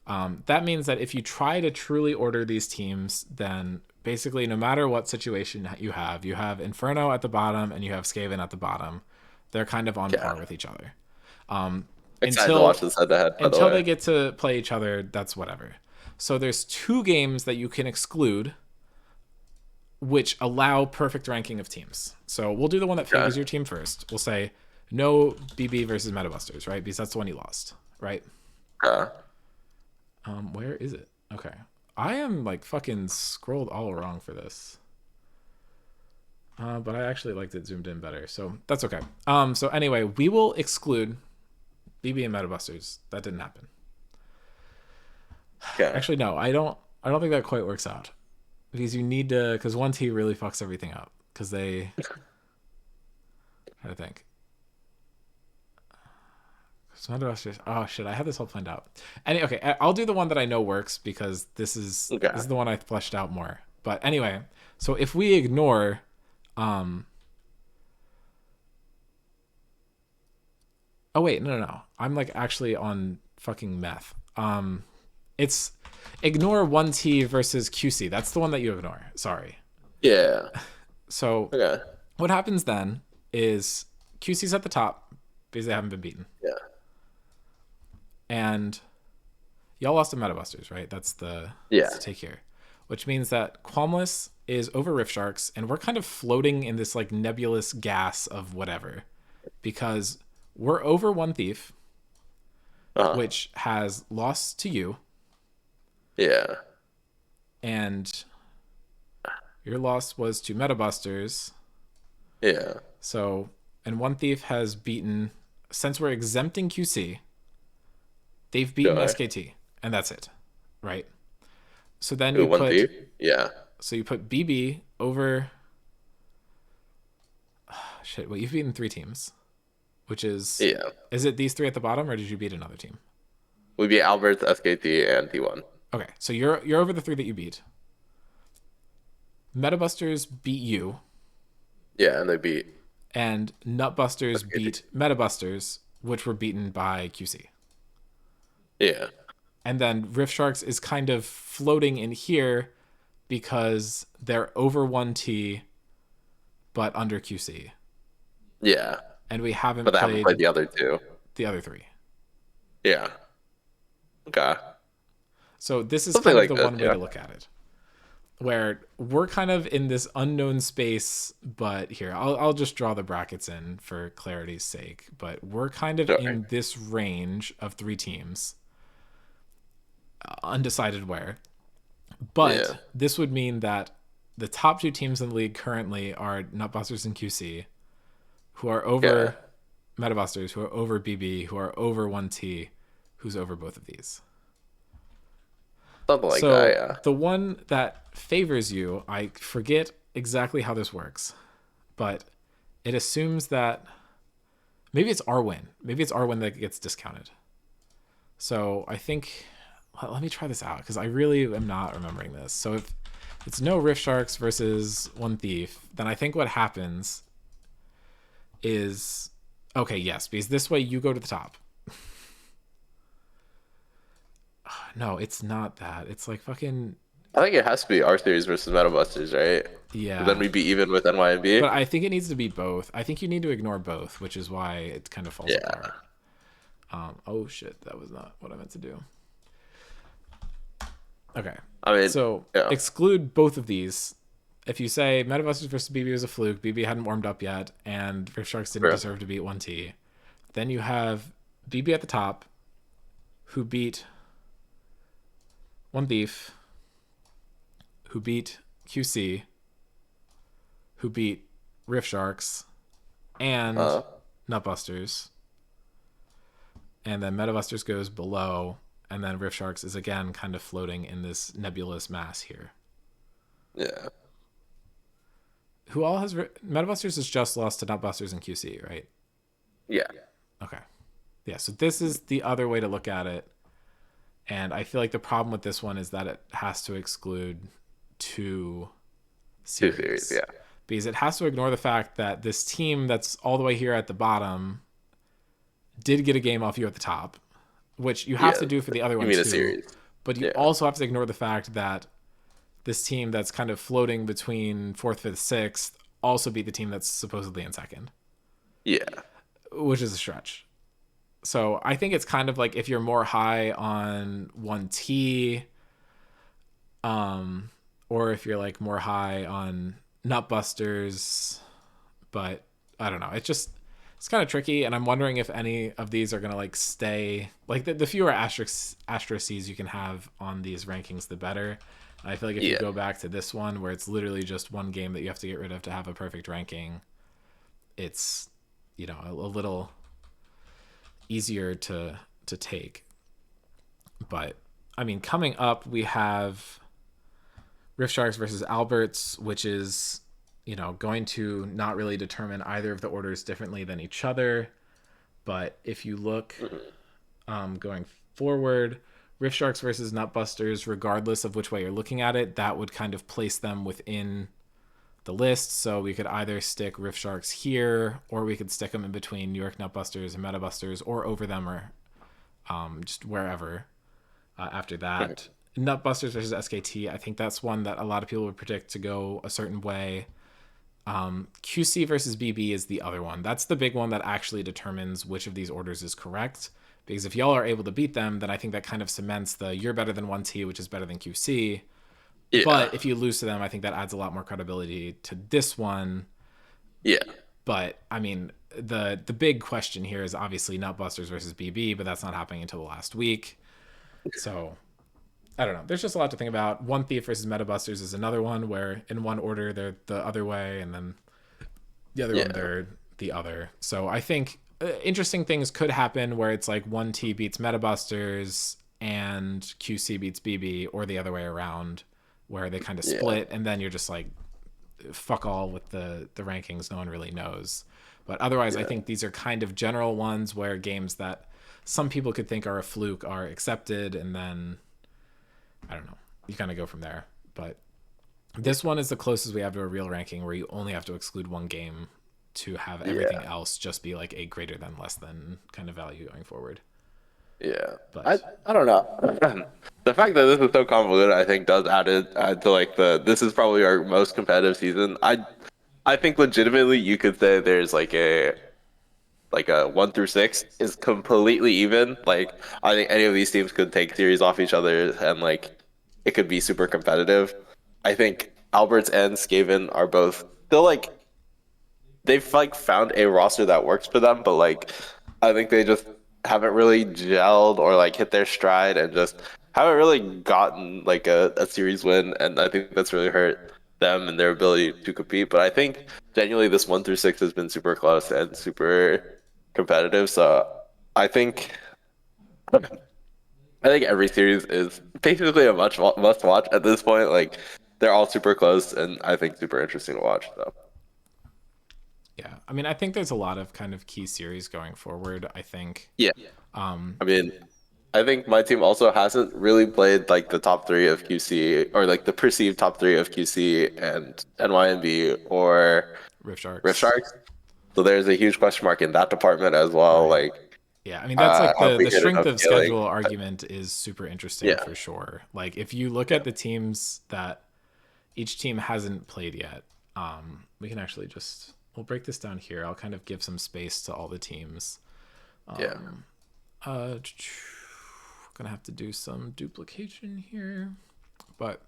Speaker 1: that means that if you try to truly order these teams, then basically no matter what situation you have Inferno at the bottom and you have Skaven at the bottom. They're kind of on
Speaker 2: yeah.
Speaker 1: par with each other. Um,
Speaker 2: Excited to watch
Speaker 1: until
Speaker 2: this head to head, by the
Speaker 1: until
Speaker 2: way.
Speaker 1: they get to play each other, that's whatever. So there's 2 games that you can exclude which allow perfect ranking of teams. So we'll do the one that
Speaker 2: Okay.
Speaker 1: favors your team first. We'll say no BB versus Metabusters, right? Because that's the one you lost, right?
Speaker 2: Okay.
Speaker 1: Where is it? Okay. I am like fucking scrolled all wrong for this. But I actually liked it zoomed in better, so that's okay. So anyway, we will exclude BB and Metabusters. That didn't happen.
Speaker 2: Okay.
Speaker 1: Actually, no, I don't. I don't think that quite works out because you need to. Because 1T really fucks everything up because they. I think. Oh shit! I have this all planned out. Okay, I'll do the one that I know works because
Speaker 2: Okay.
Speaker 1: this is the one I fleshed out more. But anyway, so if we ignore, um, oh wait, no, I'm like actually on fucking meth. It's ignore 1T versus QC. That's the one that you ignore. Sorry.
Speaker 2: Yeah.
Speaker 1: So
Speaker 2: Okay.
Speaker 1: what happens then is QC's at the top because they haven't been beaten,
Speaker 2: Yeah.
Speaker 1: and y'all lost to Metabusters, right?
Speaker 2: Yeah.
Speaker 1: That's the take here, which means that Qualmless is over Rift Sharks, and we're kind of floating in this like nebulous gas of whatever, because we're over One Thief,
Speaker 2: Uh-huh.
Speaker 1: which has lost to you,
Speaker 2: Yeah.
Speaker 1: and your loss was to Metabusters.
Speaker 2: Yeah.
Speaker 1: So, and One Thief has beaten, since we're exempting QC, they've beaten
Speaker 2: Sure.
Speaker 1: SKT, and that's it, right? So then
Speaker 2: Who, One Thief? Yeah.
Speaker 1: you put BB over. Shit, well, you've beaten 3 teams, which
Speaker 2: Yeah.
Speaker 1: is it these 3 at the bottom, or did you beat another team?
Speaker 2: We beat Alberts, SKT, and T1.
Speaker 1: Okay, so you're over the 3 that you beat. Metabusters beat you,
Speaker 2: Yeah, and they beat
Speaker 1: and Nutbusters
Speaker 2: SKT.
Speaker 1: beat Metabusters, which were beaten by QC.
Speaker 2: Yeah.
Speaker 1: And then Rift Sharks is kind of floating in here because they're over 1T but under QC.
Speaker 2: Yeah,
Speaker 1: And we haven't
Speaker 2: but they haven't played
Speaker 1: played
Speaker 2: the other two.
Speaker 1: the other three.
Speaker 2: Yeah. Okay.
Speaker 1: So this is
Speaker 2: Something
Speaker 1: kind of
Speaker 2: like
Speaker 1: the
Speaker 2: this.
Speaker 1: one way
Speaker 2: Yeah.
Speaker 1: to look at it, where we're kind of in this unknown space. But here, I'll just draw the brackets in for clarity's sake. But we're kind of
Speaker 2: Sure.
Speaker 1: in this range of three teams, undecided where.
Speaker 2: Yeah.
Speaker 1: But this would mean that the top two teams in the league currently are Nutbusters and QC, who are
Speaker 2: Yeah.
Speaker 1: over Metabusters, who are over BB, who are over 1T, who's over both of these.
Speaker 2: Something like that.
Speaker 1: So
Speaker 2: Yeah.
Speaker 1: the one that favors you, I forget exactly how this works, but it assumes that maybe it's our win. Maybe it's our win that gets discounted. So I think, let me try this out because I really am not remembering this. So if it's no Rift Sharks versus one Thief, then I think what happens is, okay, yes, because this way you go to the top. No, it's not that. It's like fucking,
Speaker 2: I think it has to be our series versus Metal Busters, right? Then
Speaker 1: yeah.
Speaker 2: we'd be even with NYNB.
Speaker 1: But I think it needs to be both. I think you need to ignore both, which is why it kind of falls
Speaker 2: Yeah.
Speaker 1: apart. Oh shit, that was not what I meant to do. Okay,
Speaker 2: I mean,
Speaker 1: so
Speaker 2: yeah.
Speaker 1: exclude both of these. If you say Metabusters versus BB was a fluke, BB hadn't warmed up yet, and Rift Sharks didn't
Speaker 2: Bro.
Speaker 1: deserve to beat 1T, then you have BB at the top, who beat One Thief, who beat QC, who beat Rift Sharks, and
Speaker 2: Uh,
Speaker 1: Nutbusters. And then Metabusters goes below, and then Rift Sharks is again kind of floating in this nebulous mass here.
Speaker 2: yeah.
Speaker 1: Who all has Metabusters is just lost to Nutbusters and QC, right?
Speaker 2: Yeah.
Speaker 1: Okay. Yeah, so this is the other way to look at it. And I feel like the problem with this one is that it has to exclude two
Speaker 2: Two series. Yeah.
Speaker 1: because it has to ignore the fact that this team that's all the way here at the bottom did get a game off you at the top, which you have
Speaker 2: Yeah.
Speaker 1: to do for the other
Speaker 2: You
Speaker 1: one
Speaker 2: mean a
Speaker 1: too.
Speaker 2: series?
Speaker 1: But you
Speaker 2: Yeah.
Speaker 1: also have to ignore the fact that this team that's kind of floating between fourth, fifth, sixth also beat the team that's supposedly in second,
Speaker 2: Yeah.
Speaker 1: which is a stretch. So I think it's kind of like if you're more high on 1T, or if you're like more high on Nutbusters, but I don't know. It's kind of tricky, and I'm wondering if any of these are gonna like stay like the fewer Astro C's you can have on these rankings, the better. I feel like if you
Speaker 2: Yeah.
Speaker 1: go back to this one where it's literally just one game that you have to get rid of to have a perfect ranking, it's a little easier to take. But I mean, coming up we have Rift Sharks versus Alberts, which is going to not really determine either of the orders differently than each other. But if you look going forward, Rift Sharks versus Nutbusters, regardless of which way you're looking at it, that would kind of place them within the list. So we could either stick Rift Sharks here, or we could stick them in between New York Nutbusters and Metabusters, or over them, or just wherever. After that, Nutbusters versus SKT, I think that's one that a lot of people would predict to go a certain way. QC versus BB is the other one. That's the big one that actually determines which of these orders is correct. Because if y'all are able to beat them, then I think that kind of cements the you're better than 1T, which is better than QC.
Speaker 2: Yeah.
Speaker 1: But if you lose to them, I think that adds a lot more credibility to this one.
Speaker 2: Yeah.
Speaker 1: But I mean, the big question here is obviously Nutbusters versus BB, but that's not happening until the last week. So I don't know. There's just a lot to think about. One Thief versus Metabusters is another one where in one order they're the other way, and then the other one they're the other. So I think interesting things could happen where it's like 1T beats Metabusters and QC beats BB, or the other way around, where they kind of split, and then you're just like, fuck all with the rankings. No one really knows. But otherwise, I think these are kind of general ones where games that some people could think are a fluke are accepted, and then I don't know. You kind of go from there. But this one is the closest we have to a real ranking where you only have to exclude one game to have everything else just be like a greater than, less than kind of value going forward.
Speaker 2: Yeah. I
Speaker 1: But
Speaker 2: I don't know. The fact that this is so convoluted, I think, does add to like the this is probably our most competitive season. I think legitimately you could say there's like a 1 through 6 is completely even. Like I think any of these teams could take series off each other and like it could be super competitive. I think Alberts and Skaven are both still like they've like found a roster that works for them, but like I think they just haven't really gelled or like hit their stride and just haven't really gotten like a series win, and I think that's really hurt them and their ability to compete. But I think genuinely this 1 through 6 has been super close and super competitive. So I think I think every series is basically a must watch at this point. Like they're all super close and I think super interesting to watch. So
Speaker 1: yeah, I mean, I think there's a lot of kind of key series going forward. I think,
Speaker 2: yeah,
Speaker 1: um,
Speaker 2: I mean I think my team also hasn't really played like the top three of QC or like the perceived top three of QC and NYNB or
Speaker 1: Rift
Speaker 2: Rift
Speaker 1: Sharks,
Speaker 2: Sharks. So there's a huge question mark in that department as well.
Speaker 1: right?
Speaker 2: Like,
Speaker 1: Yeah, I mean that's like
Speaker 2: have
Speaker 1: the
Speaker 2: we
Speaker 1: the
Speaker 2: hit
Speaker 1: strength
Speaker 2: enough
Speaker 1: of
Speaker 2: scaling?
Speaker 1: schedule argument is super interesting
Speaker 2: Yeah,
Speaker 1: for sure. Like if you look
Speaker 2: yeah,
Speaker 1: at the teams that each team hasn't played yet, we can actually just we'll break this down here. I'll kind of give some space to all the teams.
Speaker 2: yeah,
Speaker 1: Gonna have to do some duplication here, but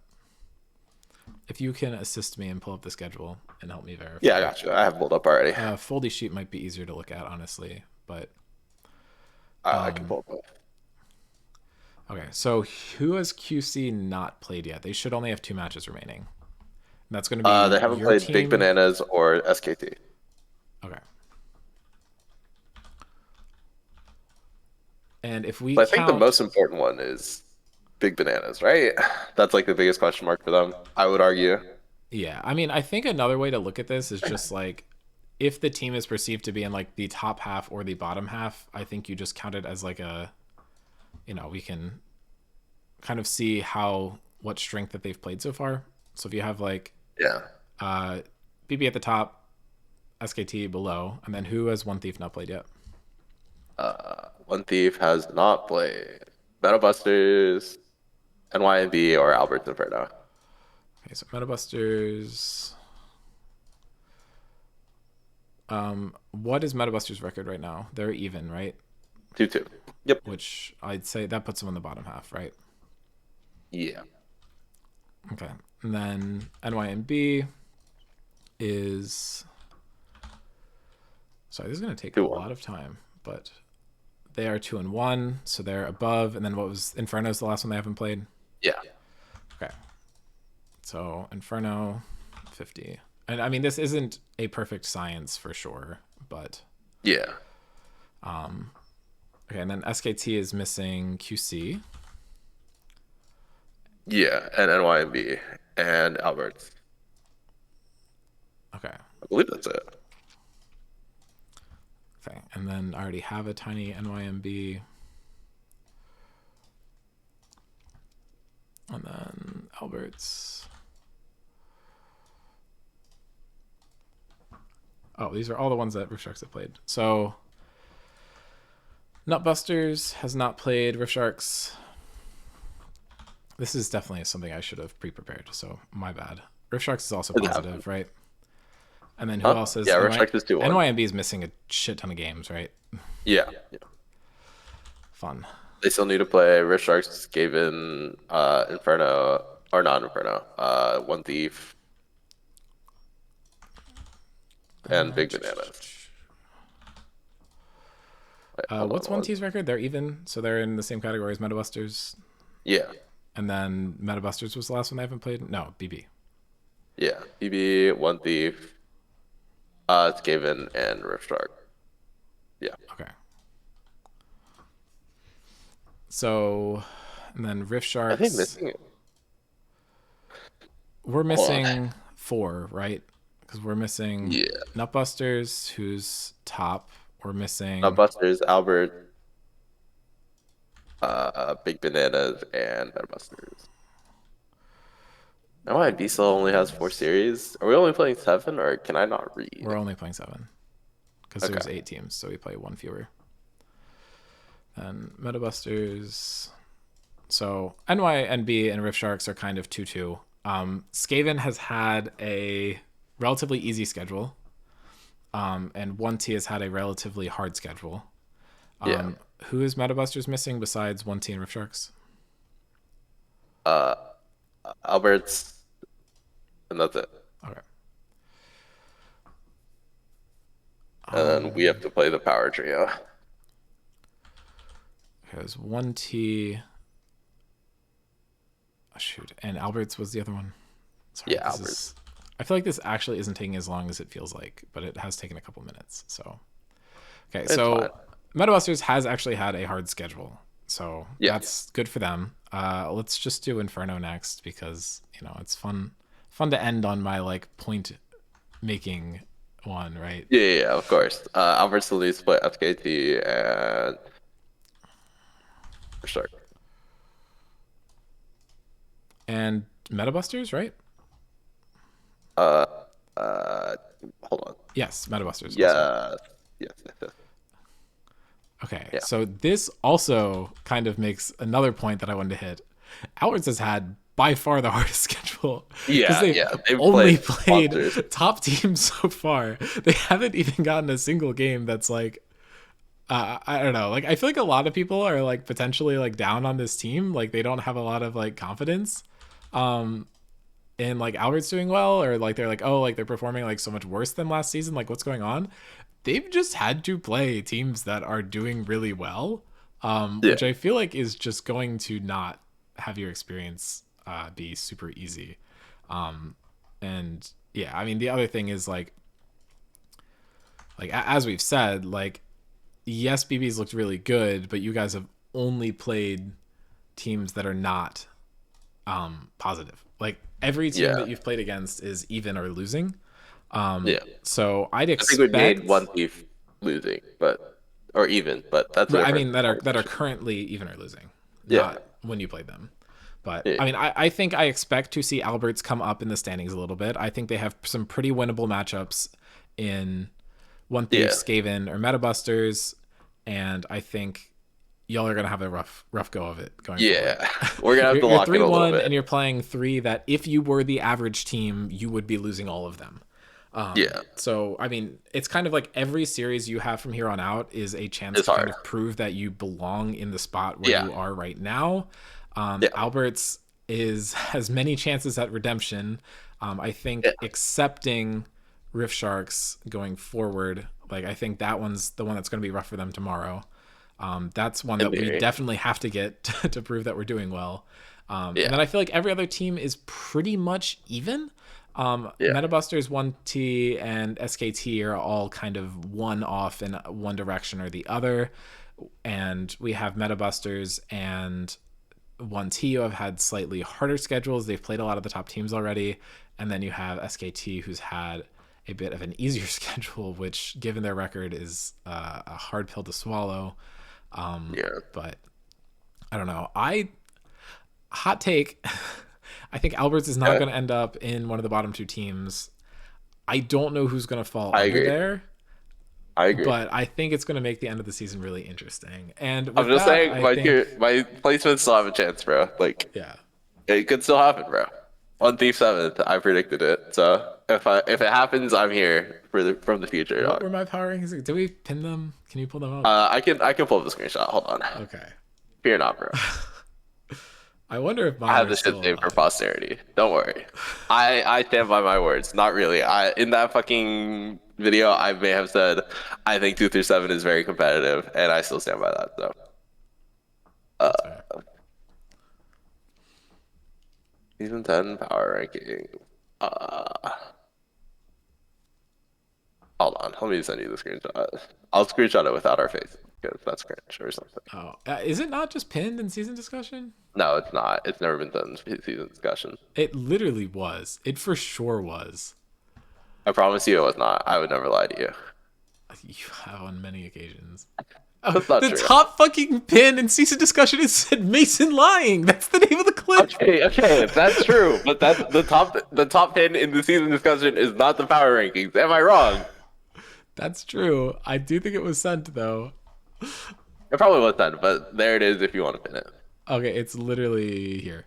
Speaker 1: if you can assist me and pull up the schedule and help me
Speaker 2: yeah. I
Speaker 1: verify.
Speaker 2: got you. I have pulled up already.
Speaker 1: Foldy sheet might be easier to look at, honestly, but
Speaker 2: I can pull up.
Speaker 1: okay. So who has QC not played yet? They should only have 2 matches remaining. And that's going to
Speaker 2: They
Speaker 1: be
Speaker 2: haven't
Speaker 1: your
Speaker 2: played Big
Speaker 1: team.
Speaker 2: Bananas or SKT,
Speaker 1: Okay. And if we
Speaker 2: but I think the
Speaker 1: count,
Speaker 2: most important one is Big Bananas, right? That's like the biggest question mark for them. I would argue.
Speaker 1: yeah, I mean, I think another way to look at this is just like if the team is perceived to be in like the top half or the bottom half, I think you just count it as like we can kind of see what strength that they've played so far. So if you have like
Speaker 2: Yeah.
Speaker 1: uh, BB at the top, SKT below, and then who has One Thief not played yet?
Speaker 2: One Thief has not played Metal Busters, NYNB, or Albert's Inferno.
Speaker 1: Okay, so Metabusters. What is Metabusters' record right now? They're even, right?
Speaker 2: 2-2. Yep.
Speaker 1: Which I'd say that puts them in the bottom half, right?
Speaker 2: Yeah.
Speaker 1: Okay, and then NYNB is. Sorry, this is going to take a
Speaker 2: 2-1.
Speaker 1: lot of time, but they are 2-1, so they're above. And then what was Inferno's the last one they haven't played?
Speaker 2: Yeah.
Speaker 1: Okay, so Inferno, 50. And I mean, this isn't a perfect science for sure, but
Speaker 2: Yeah.
Speaker 1: okay. And then SKT is missing QC.
Speaker 2: Yeah. And NYNB and Albert's.
Speaker 1: Okay,
Speaker 2: I believe that's it.
Speaker 1: okay. And then I already have a tiny NYMB. And then Albert's. Oh, these are all the ones that Rift Sharks have played. So Nutbusters has not played Rift Sharks. This is definitely something I should have pre-prepared, so my bad. Rift Sharks is also
Speaker 2: It
Speaker 1: positive,
Speaker 2: happened.
Speaker 1: right? And then who
Speaker 2: Huh?
Speaker 1: else is
Speaker 2: Yeah, Restrict is 2-1.
Speaker 1: NYMB is missing a shit ton of games, right?
Speaker 2: Yeah. Yeah.
Speaker 1: Fun.
Speaker 2: They still need to play Rift Sharks, Skaven, Inferno, or not Inferno, One Thief, and Big Bananas. Wait, hold on
Speaker 1: What's One
Speaker 2: one.
Speaker 1: T's record? They're even, so they're in the same category as Metabusters.
Speaker 2: Yeah.
Speaker 1: And then Metabusters was the last one they haven't played. No, BB.
Speaker 2: Yeah. PB, One Thief, Skaven, and Rift Shark. Yeah.
Speaker 1: Okay. So, and then Rift
Speaker 2: Are they
Speaker 1: Sharks.
Speaker 2: missing it?
Speaker 1: We're
Speaker 2: Hold on.
Speaker 1: missing 4, right? Because we're missing
Speaker 2: Yeah.
Speaker 1: Nutbusters, who's top. We're missing.
Speaker 2: Busters, Albert, Big Bananas, and Busters. Now my Visa only has 4 series. Are we only playing 7, or can I not read?
Speaker 1: We're only playing 7 because there's
Speaker 2: Okay.
Speaker 1: 8 teams, so we play one fewer. And Metabusters. So NYNB and Rift Sharks are kind of 2-2. Skaven has had a relatively easy schedule, and 1T has had a relatively hard schedule.
Speaker 2: Yeah.
Speaker 1: Who is Metabusters missing besides 1T and Rift Sharks?
Speaker 2: Uh, Alberts, and that's it.
Speaker 1: Okay.
Speaker 2: And then we have to play the power trio.
Speaker 1: Because 1T. Oh, shoot. And Alberts was the other one. Sorry,
Speaker 2: Yeah, Alberts.
Speaker 1: I feel like this actually isn't taking as long as it feels like, but it has taken a couple minutes. So, okay,
Speaker 2: It's fine.
Speaker 1: so Metabusters has actually had a hard schedule, so
Speaker 2: Yeah.
Speaker 1: that's good for them. Let's just do Inferno next because it's fun to end on my like point making one, right?
Speaker 2: Yeah, of course. Alberts will need to play FKT and for sure.
Speaker 1: And Metabusters, right?
Speaker 2: Uh, uh, Hold on.
Speaker 1: Yes, Metabusters. Also.
Speaker 2: Yeah. Yes, yes, yes.
Speaker 1: Okay,
Speaker 2: Yeah.
Speaker 1: so this also kind of makes another point that I wanted to hit. Alberts has had by far the hardest schedule because they've
Speaker 2: They've
Speaker 1: only
Speaker 2: played
Speaker 1: played top teams so far. They haven't even gotten a single game that's like, I don't know. Like, I feel like a lot of people are like potentially like down on this team. Like, they don't have a lot of like confidence in like Albert's doing well, or like they're like, oh, like they're performing like so much worse than last season. Like, what's going on? They've just had to play teams that are doing really well,
Speaker 2: Yeah.
Speaker 1: which I feel like is just going to not have your experience be super easy. And yeah, I mean, the other thing is like as we've said, like yes, BB's looked really good, but you guys have only played teams that are not positive. Like every team
Speaker 2: Yeah.
Speaker 1: that you've played against is even or losing.
Speaker 2: Yeah.
Speaker 1: So I'd
Speaker 2: I think we
Speaker 1: expect
Speaker 2: made one thief losing, but or even, but that's a
Speaker 1: I
Speaker 2: different
Speaker 1: mean that are
Speaker 2: conversation.
Speaker 1: currently even or losing,
Speaker 2: Yeah.
Speaker 1: not when you played them. But
Speaker 2: Yeah.
Speaker 1: I mean, I think I expect to see Alberts come up in the standings a little bit. I think they have some pretty winnable matchups in One Thief,
Speaker 2: Yeah.
Speaker 1: Skaven, or Metabusters, and I think y'all are gonna have a rough go of it going forward.
Speaker 2: Yeah. We're gonna have to
Speaker 1: You're
Speaker 2: lock it a little
Speaker 1: 3-1,
Speaker 2: bit.
Speaker 1: and you're playing three that if you were the average team, you would be losing all of them.
Speaker 2: Yeah.
Speaker 1: So I mean, it's kind of like every series you have from here on out is a chance
Speaker 2: It's
Speaker 1: to kind
Speaker 2: hard.
Speaker 1: of prove that you belong in the spot where
Speaker 2: Yeah.
Speaker 1: you are right now.
Speaker 2: Yeah.
Speaker 1: Alberts has many chances at redemption. I think
Speaker 2: Yeah.
Speaker 1: accepting Rift Sharks going forward, like I think that one's the one that's going to be rough for them tomorrow. That's one
Speaker 2: In
Speaker 1: that we
Speaker 2: theory.
Speaker 1: definitely have to get to prove that we're doing well.
Speaker 2: Yeah.
Speaker 1: And then I feel like every other team is pretty much even.
Speaker 2: Yeah.
Speaker 1: Metabusters, 1T, and SKT are all kind of one off in one direction or the other. And we have Metabusters and 1T who have had slightly harder schedules. They've played a lot of the top teams already. And then you have SKT who's had a bit of an easier schedule, which, given their record, is a hard pill to swallow.
Speaker 2: Yeah.
Speaker 1: But I don't know. Hot take. I think Alberts is not
Speaker 2: Okay.
Speaker 1: going to end up in one of the bottom two teams. I don't know who's going to fall
Speaker 2: I
Speaker 1: under
Speaker 2: agree.
Speaker 1: there,
Speaker 2: I agree.
Speaker 1: but I think it's going to make the end of the season really interesting. And with
Speaker 2: I'm just
Speaker 1: that,
Speaker 2: saying
Speaker 1: I
Speaker 2: my
Speaker 1: think,
Speaker 2: my placements still have a chance, bro. Like
Speaker 1: yeah.
Speaker 2: it could still happen, bro. One thief seventh, I predicted it. So if it happens, I'm here from the future,
Speaker 1: What
Speaker 2: dog.
Speaker 1: were my power rankings? Did we pin them? Can you pull them up?
Speaker 2: I can pull up the screenshot. Hold on.
Speaker 1: Okay.
Speaker 2: Fear not, bro.
Speaker 1: I wonder if
Speaker 2: I
Speaker 1: mine
Speaker 2: have
Speaker 1: are
Speaker 2: this shit
Speaker 1: still
Speaker 2: saved for
Speaker 1: alive.
Speaker 2: posterity. Don't worry. I stand by my words. Not really. I in that fucking video I may have said I think 2 through 7 is very competitive, and I still stand by that. So
Speaker 1: That's fair.
Speaker 2: season 10 power ranking. Hold on. Let me send you the screenshot. I'll screenshot it without our face because that's cringe or something.
Speaker 1: Oh, is it not just pinned in season discussion?
Speaker 2: No, it's not. It's never been done in season discussion.
Speaker 1: It literally was. It for sure was.
Speaker 2: I promise you it was not. I would never lie to you.
Speaker 1: You have on many occasions.
Speaker 2: That's not
Speaker 1: The
Speaker 2: true.
Speaker 1: top fucking pin in season discussion is said Mason lying. That's the name of the clip.
Speaker 2: Okay, that's true. But that's the top 10 in the season discussion is not the power rankings. Am I wrong?
Speaker 1: That's true. I do think it was sent though.
Speaker 2: It probably was 10, but there it is if you want to pin it.
Speaker 1: Okay, it's literally here.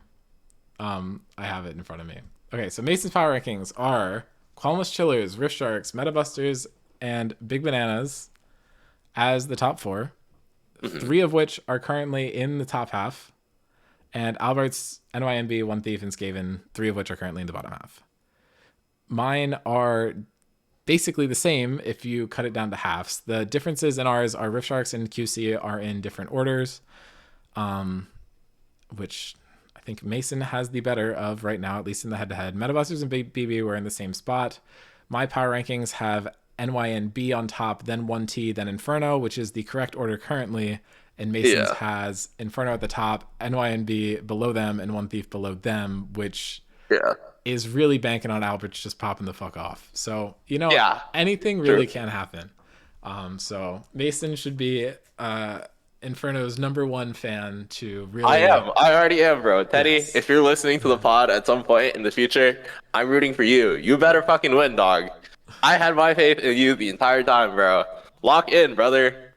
Speaker 1: I have it in front of me. Okay, so Mason's power rankings are Qualmless Chillers, Rift Sharks, Metabusters, and Big Bananas as the top four,
Speaker 2: Hmm.
Speaker 1: three of which are currently in the top half, and Albert's, NYNB, One Thief, and Skaven, three of which are currently in the bottom half. Mine are basically the same if you cut it down to halves. The differences in ours are Rift Sharks and QC are in different orders, which I think Mason has the better of right now, at least in the head to head. Metabusters and BB were in the same spot. My power rankings have NYNB on top, then 1T, then Inferno, which is the correct order currently. And Mason's
Speaker 2: Yeah.
Speaker 1: has Inferno at the top, NYNB below them, and One Thief below them, which
Speaker 2: Yeah.
Speaker 1: is really banking on Alberts just popping the fuck off. So,
Speaker 2: Yeah.
Speaker 1: anything
Speaker 2: True.
Speaker 1: really can happen. So Mason should be Inferno's number one fan to
Speaker 2: I
Speaker 1: really,
Speaker 2: am. I already am, bro. Teddy,
Speaker 1: yes.
Speaker 2: if you're listening to the pod at some point in the future, I'm rooting for you. You better fucking win, dog. I had my faith in you the entire time, bro. Lock in, brother.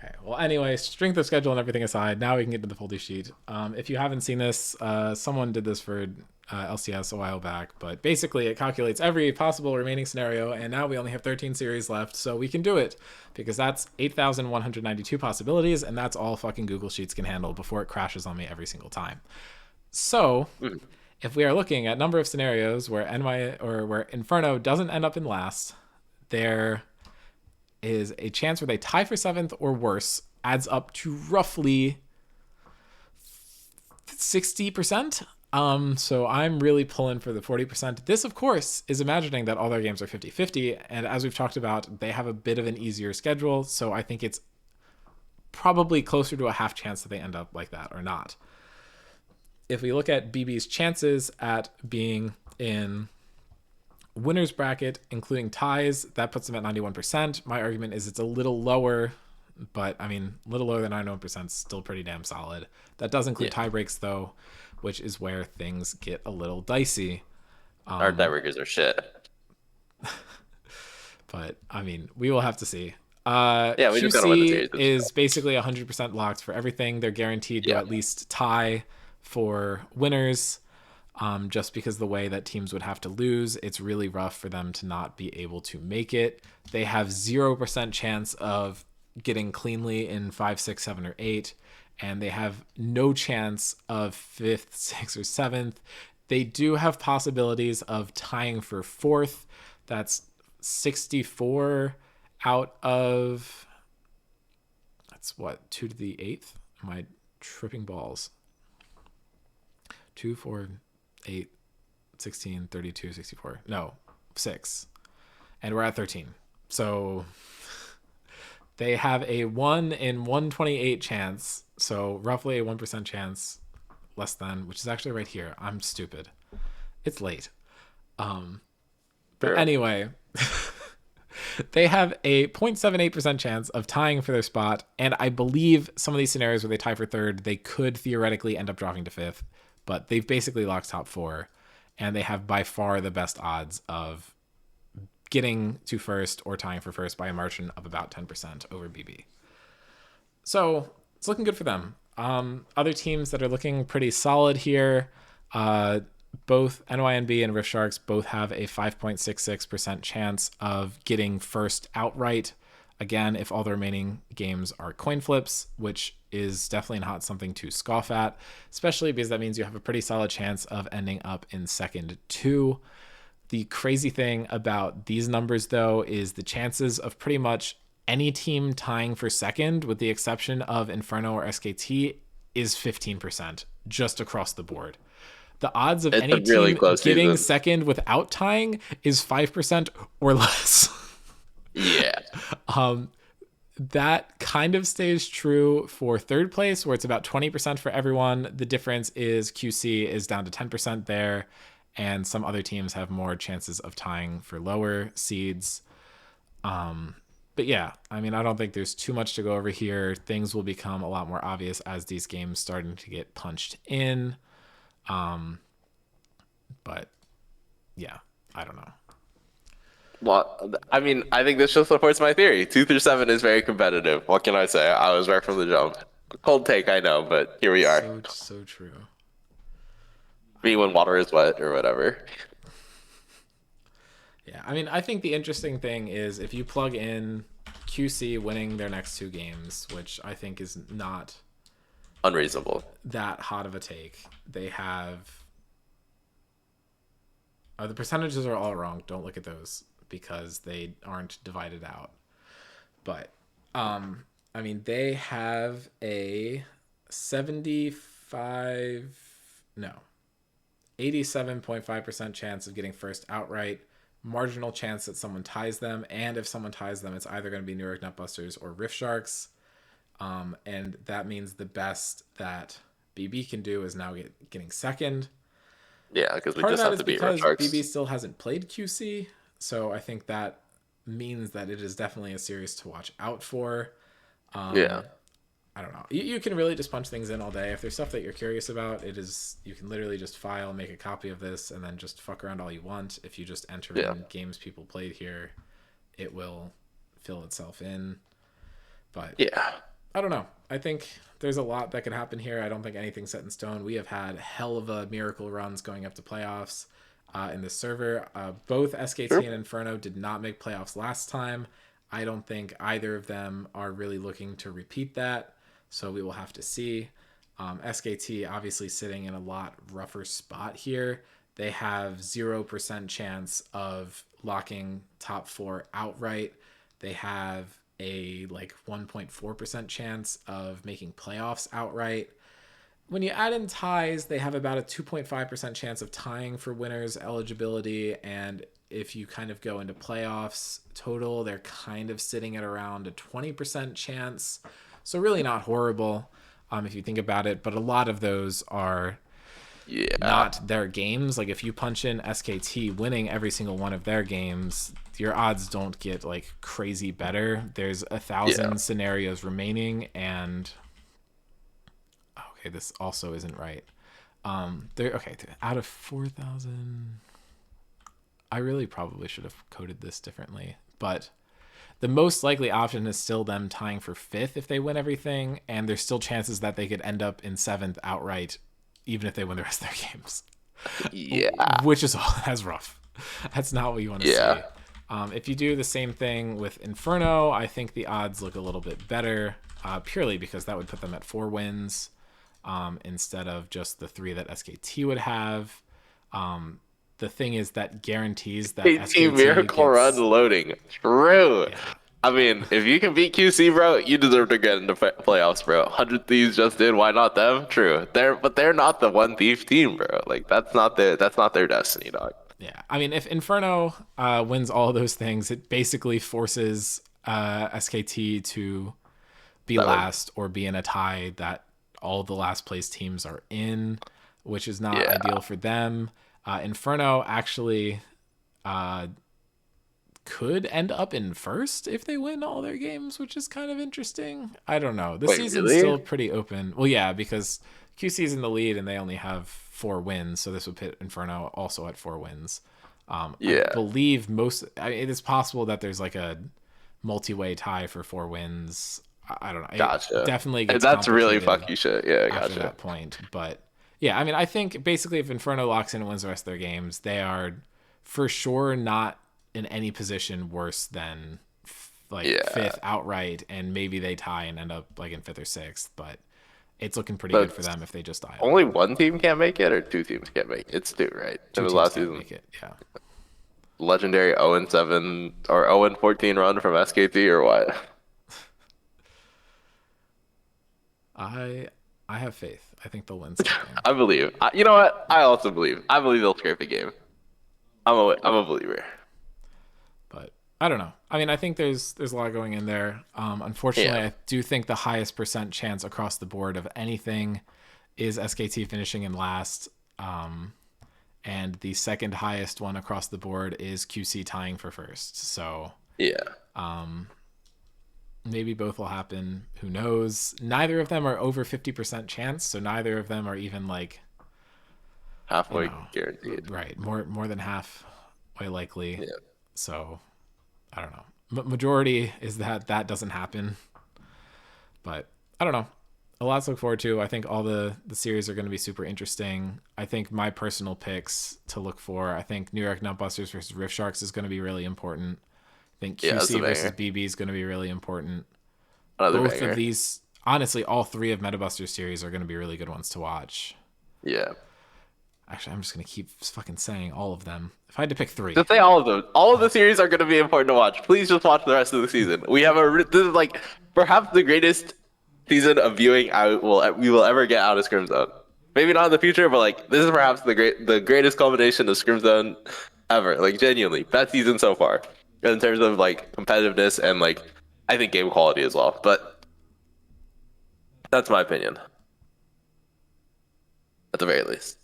Speaker 1: Okay. Well, anyway, strength of schedule and everything aside, now we can get to the foldy sheet. If you haven't seen this, someone did this for LCS a while back, but basically it calculates every possible remaining scenario, and now we only have 13 series left, so we can do it because that's 8,192 possibilities, and that's all fucking Google Sheets can handle before it crashes on me every single time. So,
Speaker 2: Mm.
Speaker 1: if we are looking at number of scenarios where where Inferno doesn't end up in last, there is a chance where they tie for seventh or worse, adds up to roughly 60%. So I'm really pulling for the 40%. This, of course, is imagining that all their games are 50-50. And as we've talked about, they have a bit of an easier schedule. So I think it's probably closer to a half chance that they end up like that or not. If we look at BB's chances at being in winners bracket, including ties, that puts them at 91%. My argument is it's a little lower, but I mean, a little lower than 91% is still pretty damn solid. That does include
Speaker 2: Yeah.
Speaker 1: tie breaks, though, which is where things get a little dicey.
Speaker 2: Our tiebreakers are shit.
Speaker 1: But I mean, we will have to see.
Speaker 2: Yeah, we just gotta win the
Speaker 1: QC
Speaker 2: series.
Speaker 1: is basically 100% locked for everything. They're guaranteed to
Speaker 2: Yeah.
Speaker 1: at least tie for winners. Just because the way that teams would have to lose, it's really rough for them to not be able to make it. They have 0% chance of getting cleanly in 5, 6, 7, or 8, and they have no chance of 5th, 6th, or 7th. They do have possibilities of tying for 4th. That's 64 out of, that's what, 2 to the 8th? Am I tripping balls? 2, 4, 8, 16, 32, 64. No, 6. And we're at 13. So they have a 1 in 128 chance. So roughly a 1% chance less than, which is actually right here. I'm stupid. It's late. But
Speaker 2: True.
Speaker 1: anyway, they have a 0.78% chance of tying for their spot. And I believe some of these scenarios where they tie for third, they could theoretically end up dropping to fifth. But they've basically locked top four. And they have by far the best odds of getting to first or tying for first by a margin of about 10% over BB. So it's looking good for them. Other teams that are looking pretty solid here, both NYNB and Rift Sharks both have a 5.66% chance of getting first outright. Again, if all the remaining games are coin flips, which is definitely not something to scoff at, especially because that means you have a pretty solid chance of ending up in second too. The crazy thing about these numbers, though, is the chances of pretty much any team tying for second, with the exception of Inferno or SKT, is 15% just across the board. The odds of
Speaker 2: It's
Speaker 1: any
Speaker 2: a really
Speaker 1: team
Speaker 2: close
Speaker 1: getting
Speaker 2: season.
Speaker 1: second without tying is 5% or less.
Speaker 2: Yeah.
Speaker 1: That kind of stays true for third place, where it's about 20% for everyone. The difference is QC is down to 10% there, and some other teams have more chances of tying for lower seeds. But yeah, I mean, I don't think there's too much to go over here. Things will become a lot more obvious as these games starting to get punched in. But yeah, I don't know.
Speaker 2: Well, I mean, I think this just supports my theory. 2 through 7 is very competitive. What can I say? I was right from the jump. Cold take, I know, but here we are.
Speaker 1: So true.
Speaker 2: Me when water is wet or whatever.
Speaker 1: Yeah, I mean, I think the interesting thing is if you plug in QC winning their next two games, which I think is not
Speaker 2: Unreasonable.
Speaker 1: that hot of a take. They have the percentages are all wrong. Don't look at those because they aren't divided out. But I mean, they have a 75 no 87.5% chance of getting first outright, marginal chance that someone ties them, and if someone ties them, it's either going to be New York Nutbusters or Rift Sharks. And that means the best that BB can do is now getting second.
Speaker 2: Yeah, because we
Speaker 1: Part of
Speaker 2: just
Speaker 1: that
Speaker 2: have
Speaker 1: is
Speaker 2: to beat Red
Speaker 1: because BB
Speaker 2: Sharks.
Speaker 1: still hasn't played QC, so I think that means that it is definitely a series to watch out for.
Speaker 2: Yeah,
Speaker 1: I don't know. You can really just punch things in all day. If there's stuff that you're curious about, it is you can literally just file, make a copy of this, and then just fuck around all you want. If you just enter
Speaker 2: yeah,
Speaker 1: in games people played here, it will fill itself in. But
Speaker 2: yeah.
Speaker 1: I don't know. I think there's a lot that could happen here. I don't think anything's set in stone. We have had hell of a miracle runs going up to playoffs in the server. Both SKT
Speaker 2: True.
Speaker 1: and Inferno did not make playoffs last time. I don't think either of them are really looking to repeat that. So we will have to see. SKT obviously sitting in a lot rougher spot here. They have 0% chance of locking top four outright. They have a like 1.4% chance of making playoffs outright. When you add in ties, they have about a 2.5% chance of tying for winners eligibility. And if you kind of go into playoffs total, they're kind of sitting at around a 20% chance. So, really not horrible if you think about it. But a lot of those are
Speaker 2: Yeah,
Speaker 1: not their games. Like if you punch in SKT winning every single one of their games, your odds don't get like crazy better. There's a
Speaker 2: yeah.
Speaker 1: thousand scenarios remaining, and okay, this also isn't right. There. Okay, out of 4,000, I really probably should have coded this differently, but the most likely option is still them tying for fifth if they win everything, and there's still chances that they could end up in seventh outright, even if they win the rest of their games.
Speaker 2: Yeah,
Speaker 1: Which is that's rough. That's not what you want to
Speaker 2: yeah.
Speaker 1: see. If you do the same thing with Inferno, I think the odds look a little bit better, purely because that would put them at 4 wins instead of just the 3 that SKT would have. The thing is that guarantees that
Speaker 2: KT
Speaker 1: SKT
Speaker 2: Miracle Run
Speaker 1: gets
Speaker 2: loading. True.
Speaker 1: yeah
Speaker 2: I mean, if you can beat QC, bro, you deserve to get into playoffs, bro. 100 Thieves just did. Why not them? True. They're not the one thief team, bro. Like that's not their destiny, dog.
Speaker 1: yeah. I mean, if Inferno wins all those things, it basically forces SKT to be
Speaker 2: 7.
Speaker 1: last or be in a tie that all the last place teams are in, which is not
Speaker 2: Yeah.
Speaker 1: ideal for them. Inferno actually uh, could end up in first if they win all their games, which is kind of interesting. I don't know. The
Speaker 2: Wait,
Speaker 1: season's
Speaker 2: really?
Speaker 1: still pretty open. Well, yeah, because QC's in the lead and they only have 4 wins, so this would put Inferno also at 4 wins. I
Speaker 2: Yeah.
Speaker 1: believe it is possible that there's like a multi-way tie for 4 wins. I don't know. It
Speaker 2: Gotcha.
Speaker 1: definitely
Speaker 2: And
Speaker 1: gets
Speaker 2: that's really
Speaker 1: complicated
Speaker 2: fucky shit. Yeah,
Speaker 1: after
Speaker 2: gotcha.
Speaker 1: that point. But yeah, I mean, I think basically if Inferno locks in and wins the rest of their games, they are for sure not in any position worse than like
Speaker 2: Yeah.
Speaker 1: fifth outright, and maybe they tie and end up like in fifth or sixth. But it's looking pretty good for
Speaker 2: But
Speaker 1: them if they just die
Speaker 2: only
Speaker 1: out.
Speaker 2: one team can't make it, or two teams can't make it? It's two, right? It
Speaker 1: Two
Speaker 2: was
Speaker 1: teams
Speaker 2: last
Speaker 1: can't
Speaker 2: season.
Speaker 1: make it. Yeah,
Speaker 2: Legendary 0-7 or 0-14 run from SKT or what?
Speaker 1: I I have faith. I think they'll win something.
Speaker 2: I believe. You know what? I also believe. I believe they'll scrape the game. I'm a believer.
Speaker 1: But I don't know. I mean, I think there's a lot going in there. Unfortunately,
Speaker 2: Yeah.
Speaker 1: I do think the highest percent chance across the board of anything is SKT finishing in last. And the second highest one across the board is QC tying for first. So
Speaker 2: Yeah.
Speaker 1: maybe both will happen. Who knows? Neither of them are over 50% chance. So neither of them are even like, you
Speaker 2: Halfway
Speaker 1: know,
Speaker 2: guaranteed.
Speaker 1: right. More than half way likely.
Speaker 2: Yeah.
Speaker 1: So I don't know. Majority is that that doesn't happen, but I don't know. A lot to look forward to. I think all the series are going to be super interesting. I think my personal picks to look for, I think New York Nutbusters versus Rift Sharks is going to be really important. I think
Speaker 2: Yeah, that's a
Speaker 1: QC versus
Speaker 2: banger.
Speaker 1: BB is going to be really important.
Speaker 2: Another
Speaker 1: Both of
Speaker 2: banger.
Speaker 1: these, honestly, all three of Metabusters series are going to be really good ones to watch.
Speaker 2: Yeah.
Speaker 1: Actually, I'm just going to keep fucking saying all of them. If I had to pick three,
Speaker 2: Just say all of them. All of the series are going to be important to watch. Please just watch the rest of the season. We have this is like perhaps the greatest season of viewing we will ever get out of Scrim Zone. Maybe not in the future, but like this is perhaps the greatest culmination of Scrim Zone ever. Like genuinely, best season so far in terms of like competitiveness and like I think game quality as well. But that's my opinion at the very least.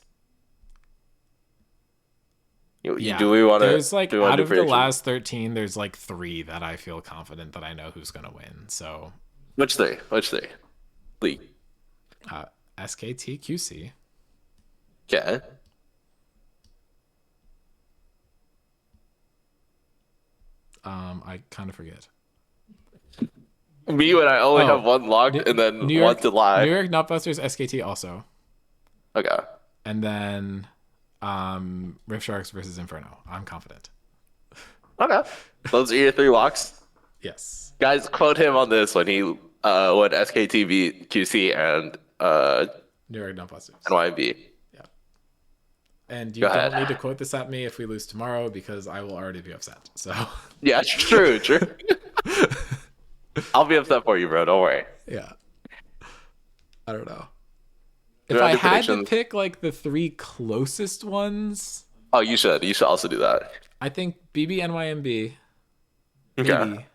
Speaker 1: yeah,
Speaker 2: Do we want to
Speaker 1: there's like
Speaker 2: do we want
Speaker 1: out
Speaker 2: to do
Speaker 1: of the
Speaker 2: predictions?
Speaker 1: last 13, there's like three that I feel confident that I know who's going to win. So
Speaker 2: Which three? Which three? League.
Speaker 1: uh, SKTQC.
Speaker 2: Okay.
Speaker 1: I kind of forget.
Speaker 2: Me when I only have
Speaker 1: Oh,
Speaker 2: one locked and then one to
Speaker 1: New
Speaker 2: lie.
Speaker 1: York Nutbusters SKT also,
Speaker 2: Okay.
Speaker 1: and then Rift Sharks versus Inferno. I'm confident.
Speaker 2: Okay. Those are your three locks.
Speaker 1: Yes,
Speaker 2: Guys, quote him on this when SKT beat QC and
Speaker 1: New York Nutbusters.
Speaker 2: NYB.
Speaker 1: Yeah, and you
Speaker 2: Go
Speaker 1: don't need to
Speaker 2: ahead.
Speaker 1: quote this at me if we lose tomorrow because I will already be upset. So
Speaker 2: Yeah, true, true. I'll be upset for you, bro. Don't worry.
Speaker 1: yeah, I don't know.
Speaker 2: Do you
Speaker 1: If
Speaker 2: want
Speaker 1: I
Speaker 2: to do
Speaker 1: had to
Speaker 2: predictions?
Speaker 1: pick like the three closest ones,
Speaker 2: Oh, you should. You should also do that.
Speaker 1: I think BBNYMB
Speaker 2: Okay.
Speaker 1: maybe.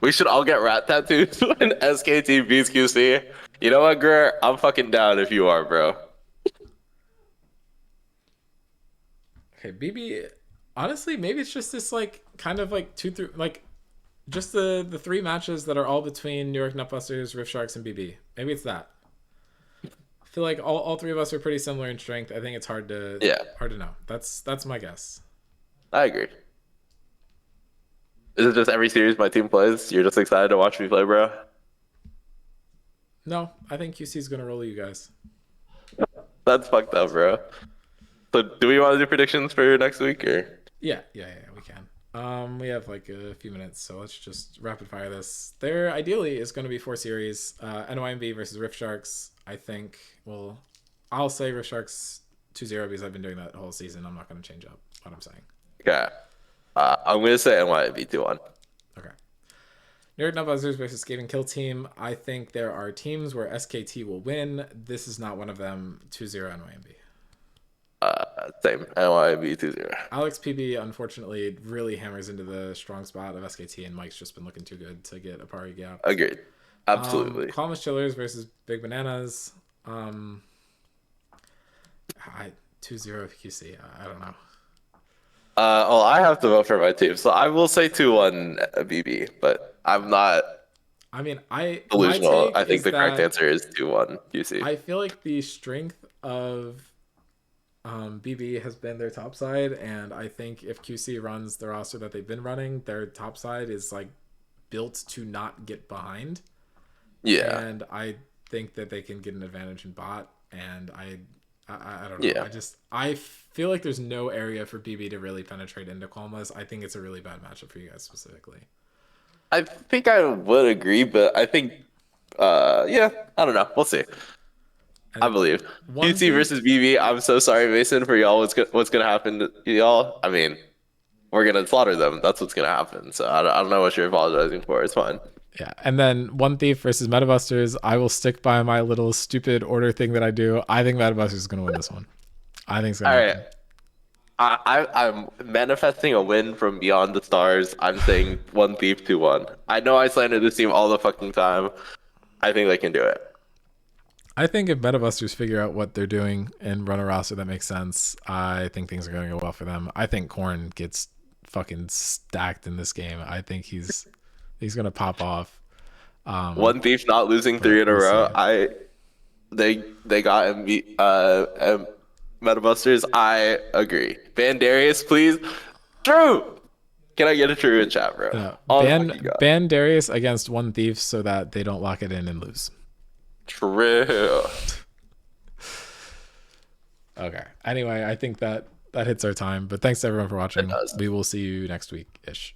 Speaker 2: We should all get rat tattoos when SKT beats QC. You know what, Greer? I'm fucking down if you are, bro.
Speaker 1: Okay, BB. Honestly, maybe it's just this like kind of like two through like just the three matches that are all between New York Nutbusters, Rift Sharks, and BB. Maybe it's that. I feel like all three of us are pretty similar in strength. I think it's
Speaker 2: Yeah,
Speaker 1: hard to know. That's my guess.
Speaker 2: I agree. Is it just every series my team plays? You're just excited to watch me play, bro?
Speaker 1: No, I think QC is gonna roll you guys.
Speaker 2: That's fucked up, bro. So, do we want to do predictions for next week or?
Speaker 1: Yeah, we can. We have like a few minutes, so let's just rapid fire this. There ideally is going to be four series. NYMB versus Rift Sharks. I think. Well, I'll say Rift Sharks 2-0 because I've been doing that whole season. I'm not going to change up what I'm saying.
Speaker 2: Okay. I'm gonna say NYB 2-1.
Speaker 1: Okay. New York Nutbuzzers versus Skating Kill Team. I think there are teams where SKT will win. This is not one of them. 2-0 NYMB.
Speaker 2: Same. NYB 2-0.
Speaker 1: Alex PB unfortunately really hammers into the strong spot of SKT, and Mike's just been looking too good to get a pari gap.
Speaker 2: Agreed. Absolutely.
Speaker 1: Columbus Chillers versus Big Bananas. Um, I 2-0 QC. I don't know.
Speaker 2: Well, I have to vote for my team, so I will say 2-1 BB, but I'm not
Speaker 1: I mean, I my
Speaker 2: delusional.
Speaker 1: take
Speaker 2: I think
Speaker 1: is
Speaker 2: the correct
Speaker 1: that
Speaker 2: answer is 2-1 QC.
Speaker 1: I feel like the strength of BB has been their top side, and I think if QC runs the roster that they've been running, their top side is like built to not get behind,
Speaker 2: Yeah.
Speaker 1: and I think that they can get an advantage in bot, and I don't know.
Speaker 2: Yeah.
Speaker 1: I feel like there's no area for BB to really penetrate into Qualmas. I think it's a really bad matchup for you guys specifically.
Speaker 2: I think I would agree, but I think yeah, I don't know. We'll see.
Speaker 1: And
Speaker 2: I
Speaker 1: then
Speaker 2: believe.
Speaker 1: one
Speaker 2: QT versus
Speaker 1: thief.
Speaker 2: BB. I'm so sorry, Mason, for y'all. What's gonna happen to y'all? I mean, we're gonna slaughter them. That's what's gonna happen. So I don't know what you're apologizing for. It's fine.
Speaker 1: Yeah, and then one thief versus Metabusters. I will stick by my little stupid order thing that I do. I think Metabusters is going to win this one. I think it's going
Speaker 2: All
Speaker 1: to
Speaker 2: right.
Speaker 1: happen.
Speaker 2: I'm manifesting a win from beyond the stars. I'm saying one thief 2-1. I know I slander this team all the fucking time. I think they can do it.
Speaker 1: I think if Metabusters figure out what they're doing and run a roster that makes sense, I think things are going to go well for them. I think Korn gets fucking stacked in this game. I think he's going to pop off.
Speaker 2: One thief not losing three
Speaker 1: But
Speaker 2: in a
Speaker 1: we'll see.
Speaker 2: row. They got Metabusters. I agree. Bandarius, please. Drew. Can I get a true in chat, bro? On fucking God.
Speaker 1: Ban Darius against one thief so that they don't lock it in and lose.
Speaker 2: True.
Speaker 1: Okay. Anyway, I think that hits our time. But thanks to everyone for
Speaker 2: It
Speaker 1: watching.
Speaker 2: does.
Speaker 1: We will see you next week ish.